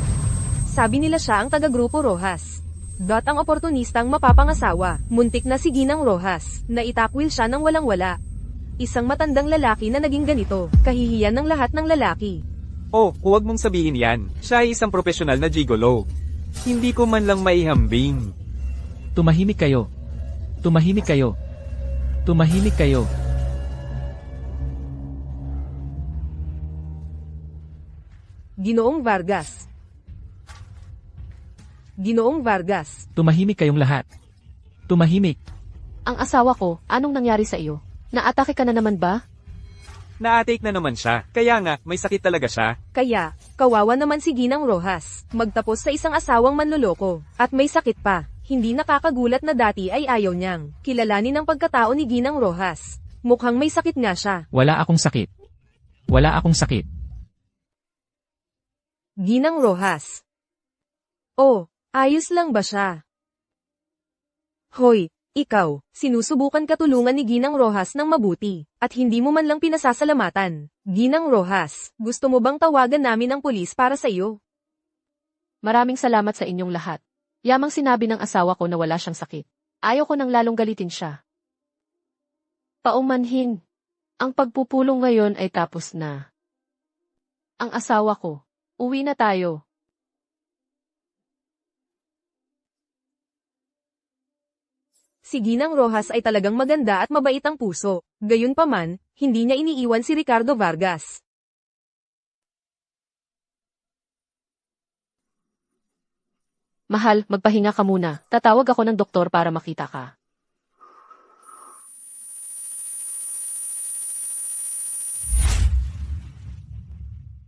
sabi nila siya ang taga-grupo Rojas. Ang oportunistang mapapangasawa, muntik na si Ginang Rojas, na itakwil siya ng walang-wala. Isang matandang lalaki na naging ganito, kahihiyan ng lahat ng lalaki. Oh, huwag mong sabihin yan. Siya ay isang profesional na gigolo. Hindi ko man lang maihambing. Tumahimik kayo. Tumahimik kayo. Tumahimik kayo. Ginoong Vargas. Ginoong Vargas. Tumahimik kayong lahat. Tumahimik. Ang asawa ko, anong nangyari sa iyo? Naatake ka na naman ba? Na-take na naman siya. Kaya nga, may sakit talaga siya. Kaya, kawawa naman si Ginang Rojas, magtapos sa isang asawang manloloko, at may sakit pa. Hindi nakakagulat na dati ay ayaw niyang kilalanin ang pagkatao ni Ginang Rojas. Mukhang may sakit nga siya. Wala akong sakit. Wala akong sakit. Ginang Rojas. Oh, ayos lang ba siya? Hoy, ikaw, sinusubukan ka tulungan ni Ginang Rojas ng mabuti, at hindi mo man lang pinasasalamatan. Ginang Rojas, gusto mo bang tawagan namin ang pulis para sa iyo? Maraming salamat sa inyong lahat. Yamang sinabi ng asawa ko na wala siyang sakit. Ayaw ko nang lalong galitin siya. Paumanhin. Ang pagpupulong ngayon ay tapos na. Ang asawa ko, uwi na tayo. Si Ginang Rojas ay talagang maganda at mabait ang puso. Gayunpaman, hindi niya iniiwan si Ricardo Vargas. Mahal, magpahinga ka muna. Tatawag ako ng doktor para makita ka.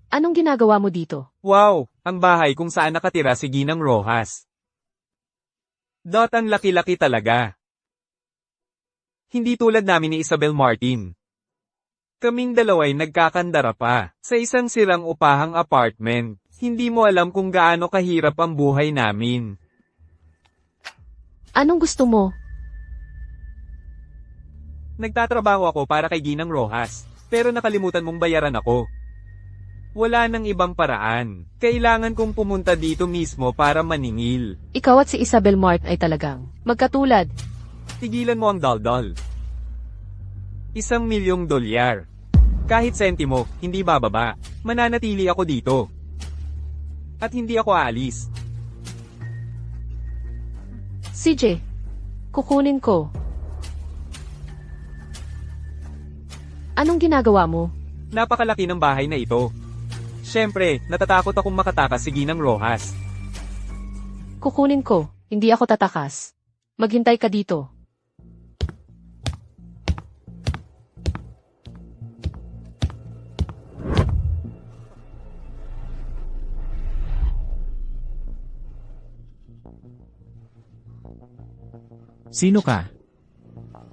Anong ginagawa mo dito? Wow, ang bahay kung saan nakatira si Ginang Rojas. Ang laki-laki talaga. Hindi tulad namin ni Isabel Martin. Kaming dalaway nagkakandara pa sa isang sirang upahang apartment. Hindi mo alam kung gaano kahirap ang buhay namin. Anong gusto mo? Nagtatrabaho ako para kay Ginang Rojas, pero nakalimutan mong bayaran ako. Wala nang ibang paraan. Kailangan kong pumunta dito mismo para maningil. Ikaw at si Isabel Mart ay talagang magkatulad. Tigilan mo ang daldal. $1,000,000. Kahit sentimo, hindi bababa. Mananatili ako dito. At hindi ako aalis. CJ, kukunin ko. Anong ginagawa mo? Napakalaki ng bahay na ito. Siyempre, natatakot akong makatakas si Ginang Rojas. Kukunin ko, hindi ako tatakas. Maghintay ka dito. Sino ka?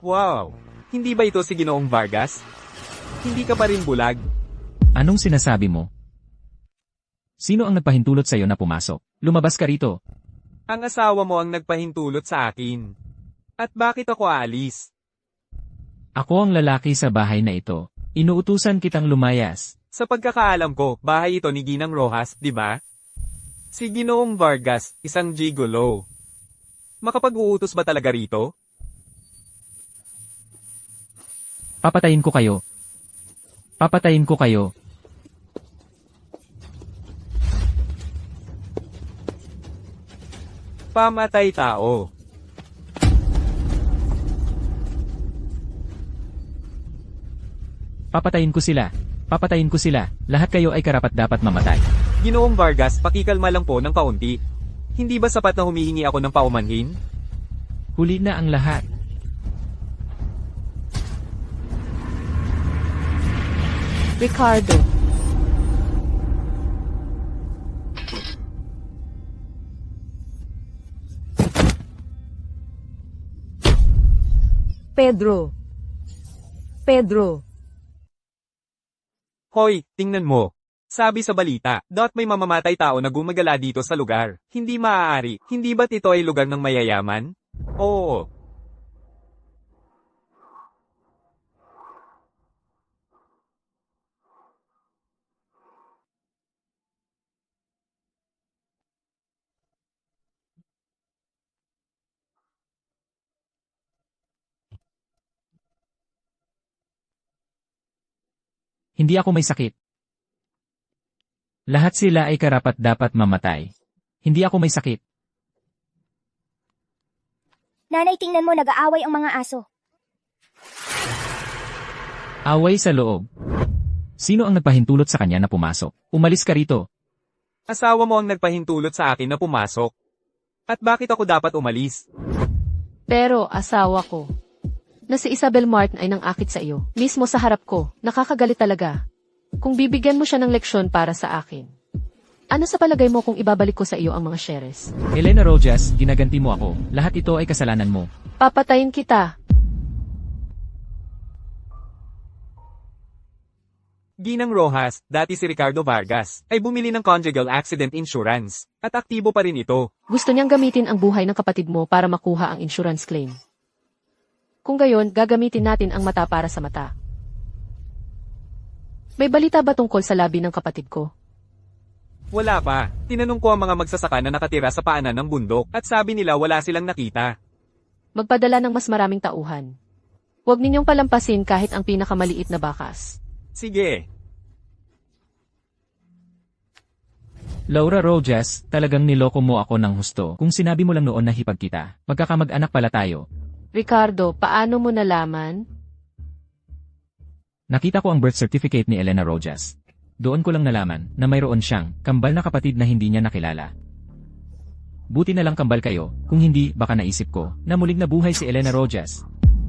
Wow! Hindi ba ito si Ginoong Vargas? Hindi ka pa rin bulag. Anong sinasabi mo? Sino ang nagpahintulot sa'yo na pumasok? Lumabas ka rito. Ang asawa mo ang nagpahintulot sa akin. At bakit ako aalis? Ako ang lalaki sa bahay na ito. Inuutusan kitang lumayas. Sa pagkakaalam ko, bahay ito ni Ginang Rojas, di ba? Si Ginoong Vargas, isang gigolo. Makapag-uutos ba talaga rito? Papatayin ko kayo. Papatayin ko kayo. Pamatay tao. Papatayin ko sila. Papatayin ko sila. Lahat kayo ay karapat-dapat mamatay. Ginoong Vargas, pakikalma lang po ng kaunti. Hindi ba sapat na humihingi ako ng paumanhin? Huli na ang lahat. Ricardo. Pedro. Pedro. Hoy, tingnan mo. Sabi sa balita, may mamamatay tao na gumagala dito sa lugar. Hindi maaari. Hindi ba't ito ay lugar ng mayayaman? Oo. Hindi ako may sakit. Lahat sila ay karapat-dapat mamatay. Hindi ako may sakit. Nanay, tingnan mo, nag-aaway ang mga aso. Away sa loob. Sino ang nagpahintulot sa kanya na pumasok? Umalis ka rito. Asawa mo ang nagpahintulot sa akin na pumasok. At bakit ako dapat umalis? Pero asawa ko. Na si Isabel Martin ay nang akit sa iyo. Mismo sa harap ko. Nakakagalit talaga. Kung bibigyan mo siya ng leksyon para sa akin. Ano sa palagay mo kung ibabalik ko sa iyo ang mga shares? Elena Rojas, ginaganti mo ako. Lahat ito ay kasalanan mo. Papatayin kita. Ginang Rojas, dati si Ricardo Vargas, ay bumili ng conjugal accident insurance. At aktibo pa rin ito. Gusto niyang gamitin ang buhay ng kapatid mo para makuha ang insurance claim. Kung gayon, gagamitin natin ang mata para sa mata. May balita ba tungkol sa labi ng kapatid ko? Wala pa. Tinanong ko ang mga magsasaka na nakatira sa paanan ng bundok at sabi nila wala silang nakita. Magpadala ng mas maraming tauhan. Huwag ninyong palampasin kahit ang pinakamaliit na bakas. Sige. Laura Rojas, talagang niloko mo ako ng husto. Kung sinabi mo lang noon na hipag kita, magkakamag-anak pala tayo. Ricardo, paano mo nalaman? Nakita ko ang birth certificate ni Elena Rojas. Doon ko lang nalaman na mayroon siyang kambal na kapatid na hindi niya nakilala. Buti na lang kambal kayo, kung hindi baka naisip ko na muling nabuhay si Elena Rojas.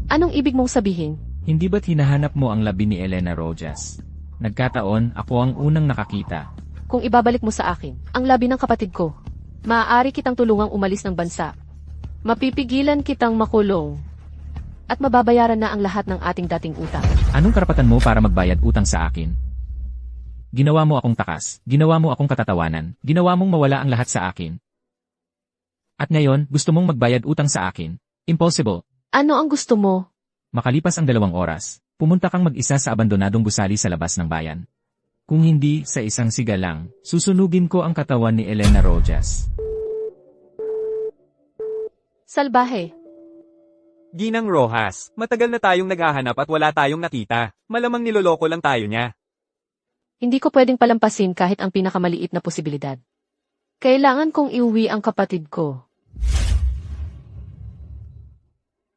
Anong ibig mong sabihin? Hindi ba't hinahanap mo ang labi ni Elena Rojas? Nagkataon, ako ang unang nakakita. Kung ibabalik mo sa akin, ang labi ng kapatid ko, maaari kitang tulungang umalis ng bansa. Mapipigilan kitang makulong. At mababayaran na ang lahat ng ating dating utang. Anong karapatan mo para magbayad utang sa akin? Ginawa mo akong takas, ginawa mo akong katatawanan, ginawa mong mawala ang lahat sa akin. At ngayon, gusto mong magbayad utang sa akin? Impossible. Ano ang gusto mo? Makalipas ang 2 oras, pumunta kang mag-isa sa abandonadong gusali sa labas ng bayan. Kung hindi, sa isang siga lang, susunugin ko ang katawan ni Elena Rojas. Salbahe. Ginang Rojas, matagal na tayong naghahanap at wala tayong nakita. Malamang niloloko lang tayo niya. Hindi ko pwedeng palampasin kahit ang pinakamaliit na posibilidad. Kailangan kong iuwi ang kapatid ko.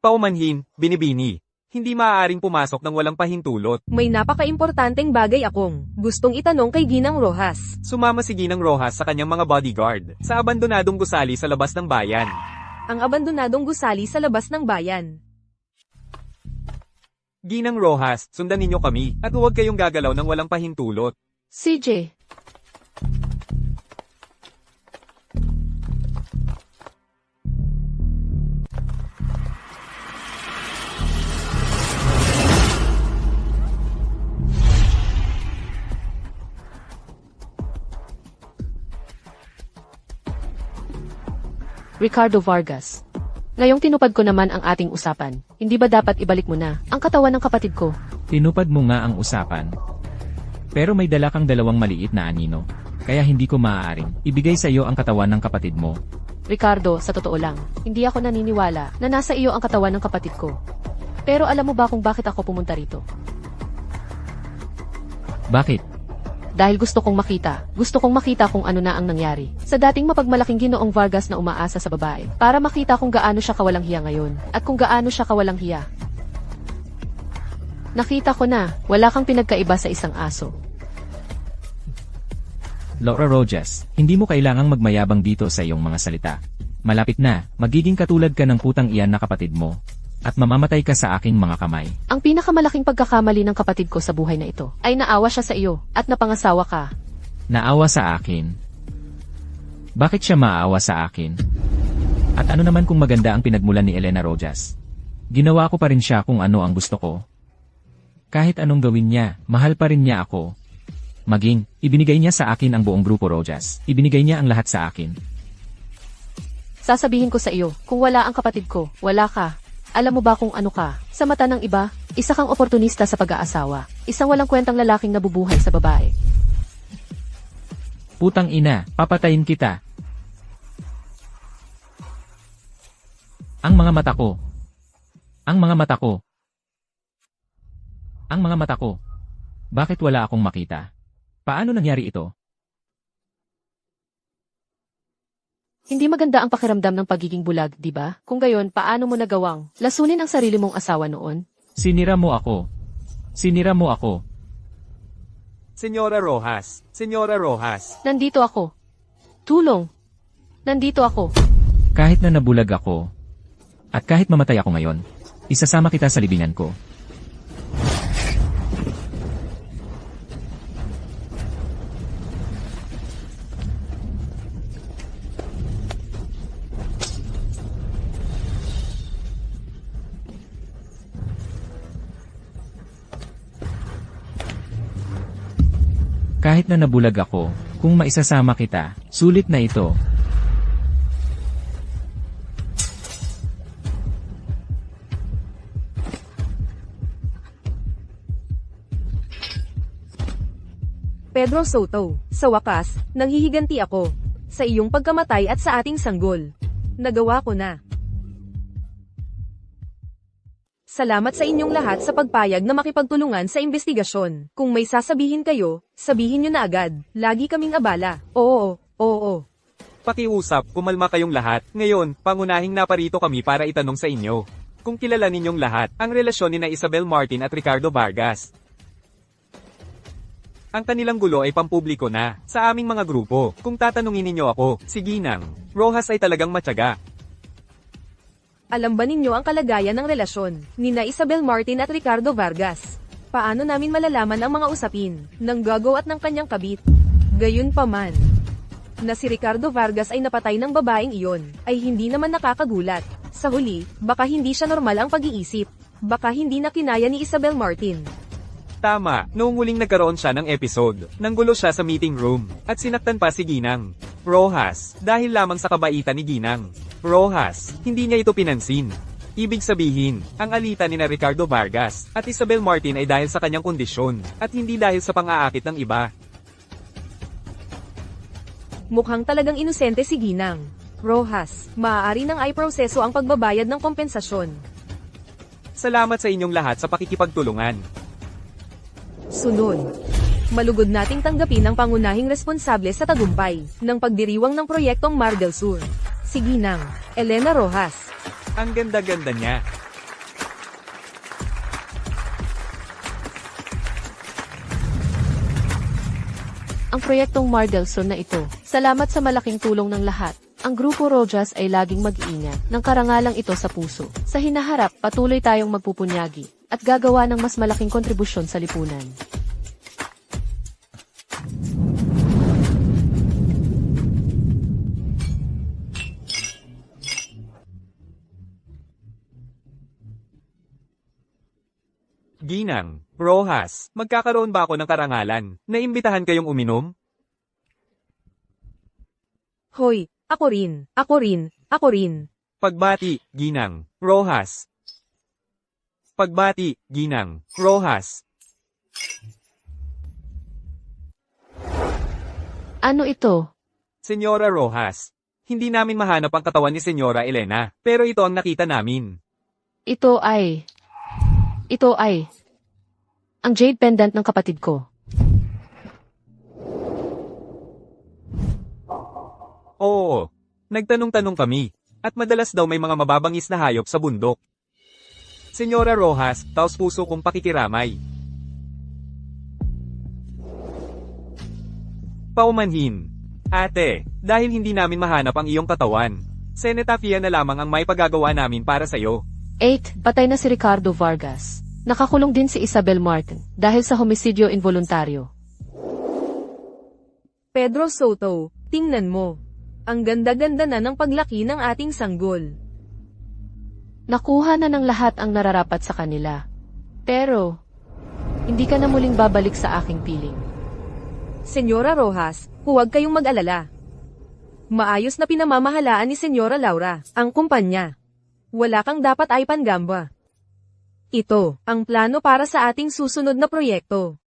Paumanhin, binibini. Hindi maaaring pumasok ng walang pahintulot. May napaka-importanteng bagay akong gustong itanong kay Ginang Rojas. Sumama si Ginang Rojas sa kanyang mga bodyguard sa abandonadong gusali sa labas ng bayan. Ang abandonadong gusali sa labas ng bayan. Ginang Rojas, sundan ninyo kami at huwag kayong gagalaw ng walang pahintulot. CJ, Ricardo Vargas. Ngayong tinupad ko naman ang ating usapan, hindi ba dapat ibalik mo na ang katawan ng kapatid ko? Tinupad mo nga ang usapan. Pero may dala kang dalawang maliit na anino. Kaya hindi ko maaaring ibigay sa iyo ang katawan ng kapatid mo. Ricardo, sa totoo lang, hindi ako naniniwala na nasa iyo ang katawan ng kapatid ko. Pero alam mo ba kung bakit ako pumunta rito? Bakit? Dahil gusto kong makita kung ano na ang nangyari sa dating mapagmalaking Ginoong Vargas na umaasa sa babae, para makita kung gaano siya kawalang hiya ngayon, at kung gaano siya kawalang hiya. Nakita ko na, wala kang pinagkaiba sa isang aso. Laura Rojas, hindi mo kailangang magmayabang dito sa iyong mga salita. Malapit na, magiging katulad ka ng putang iyan na kapatid mo. At mamamatay ka sa aking mga kamay. Ang pinakamalaking pagkakamali ng kapatid ko sa buhay na ito ay naawa siya sa iyo at napangasawa ka. Naawa sa akin? Bakit siya maawa sa akin? At ano naman kung maganda ang pinagmulan ni Elena Rojas? Ginawa ko pa rin siya kung ano ang gusto ko. Kahit anong gawin niya, mahal pa rin niya ako. Maging, ibinigay niya sa akin ang buong grupo Rojas. Ibinigay niya ang lahat sa akin. Sasabihin ko sa iyo, kung wala ang kapatid ko, wala ka. Alam mo ba kung ano ka? Sa mata ng iba, isa kang oportunista sa pag-aasawa. Isang walang kwentang lalaking nabubuhay sa babae. Putang ina, papatayin kita. Ang mga mata ko. Ang mga mata ko. Ang mga mata ko. Bakit wala akong makita? Paano nangyari ito? Hindi maganda ang pakiramdam ng pagiging bulag, di ba? Kung gayon, paano mo nagawang lasunin ang sarili mong asawa noon? Sinira mo ako. Sinira mo ako. Senyora Rojas, Senyora Rojas. Nandito ako. Tulong. Nandito ako. Kahit na nabulag ako, at kahit mamatay ako ngayon, isasama kita sa libingan ko. Kahit na nabulag ako, kung maisasama kita, sulit na ito. Pedro Soto, sa wakas, nanghihiganti ako. Sa iyong pagkamatay at sa ating sanggol. Nagawa ko na. Salamat sa inyong lahat sa pagpayag na makipagtulungan sa investigasyon. Kung may sasabihin kayo, sabihin nyo na agad. Lagi kaming abala. Oo. Pakiusap, kumalma kayong lahat. Ngayon, pangunahing naparito kami para itanong sa inyo. Kung kilala ninyong lahat, ang relasyon ni na Isabel Martin at Ricardo Vargas. Ang kanilang gulo ay pampubliko na, sa aming mga grupo. Kung tatanungin ninyo ako, si Ginang Rojas ay talagang matyaga. Alam ba ninyo ang kalagayan ng relasyon ni na Isabel Martin at Ricardo Vargas? Paano namin malalaman ang mga usapin ng gago at ng kanyang kabit? Gayunpaman, na si Ricardo Vargas ay napatay ng babaeng iyon, ay hindi naman nakakagulat. Sa huli, baka hindi siya normal ang pag-iisip. Baka hindi na kinaya ni Isabel Martin. Tama, noong huling nagkaroon siya ng episode, nanggulo siya sa meeting room, at sinaktan pa si Ginang Rojas, dahil lamang sa kabaitan ni Ginang Rojas, hindi niya ito pinansin. Ibig sabihin, ang alitan ni na Ricardo Vargas at Isabel Martin ay dahil sa kanyang kondisyon, at hindi dahil sa pang-aakit ng iba. Mukhang talagang inosente si Ginang Rojas. Maaari nang ay proseso ang pagbabayad ng kompensasyon. Salamat sa inyong lahat sa pakikipagtulungan. Sunod. Malugod nating tanggapin ang pangunahing responsable sa tagumpay ng pagdiriwang ng proyektong Mar del Sur. Si Ginang Elena Rojas. Ang ganda-ganda niya. Ang proyektong Mar del Sur na ito, salamat sa malaking tulong ng lahat. Ang Grupo Rojas ay laging mag-iingat ng karangalang ito sa puso. Sa hinaharap, patuloy tayong magpupunyagi at gagawa ng mas malaking kontribusyon sa lipunan. Ginang Rojas, magkakaroon ba ako ng karangalan? Naimbitahan kayong uminom? Hoy, ako rin, ako rin, ako rin. Pagbati, Ginang Rojas. Pagbati, Ginang Rojas. Ano ito? Senyora Rojas, hindi namin mahanap ang katawan ni Senyora Elena, pero ito ang nakita namin. Ito ay ang jade pendant ng kapatid ko. Oo, nagtanong-tanong kami, at madalas daw may mga mababangis na hayop sa bundok. Senyora Rojas, taos puso kong pakikiramay. Paumanhin. Ate, dahil hindi namin mahanap ang iyong katawan, Senetafia na lamang ang may pagagawa namin para sa'yo. 8. Patay na si Ricardo Vargas. Nakakulong din si Isabel Martin dahil sa homicidio involuntaryo. Pedro Soto, tingnan mo. Ang ganda-ganda na ng paglaki ng ating sanggol. Nakuha na ng lahat ang nararapat sa kanila. Pero, hindi ka na muling babalik sa aking piling. Senyora Rojas, huwag kayong mag-alala. Maayos na pinamamahalaan ni Senyora Laura ang kumpanya. Wala kang dapat ay pangamba. Ito ang plano para sa ating susunod na proyekto.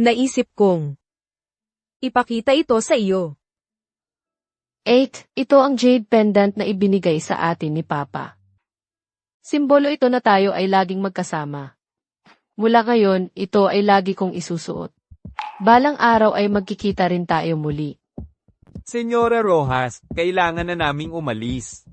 Naisip kong ipakita ito sa iyo. 8. Ito ang jade pendant na ibinigay sa atin ni Papa. Simbolo ito na tayo ay laging magkasama. Mula ngayon, ito ay lagi kong isusuot. Balang araw ay magkikita rin tayo muli. Senyora Rojas, kailangan na naming umalis.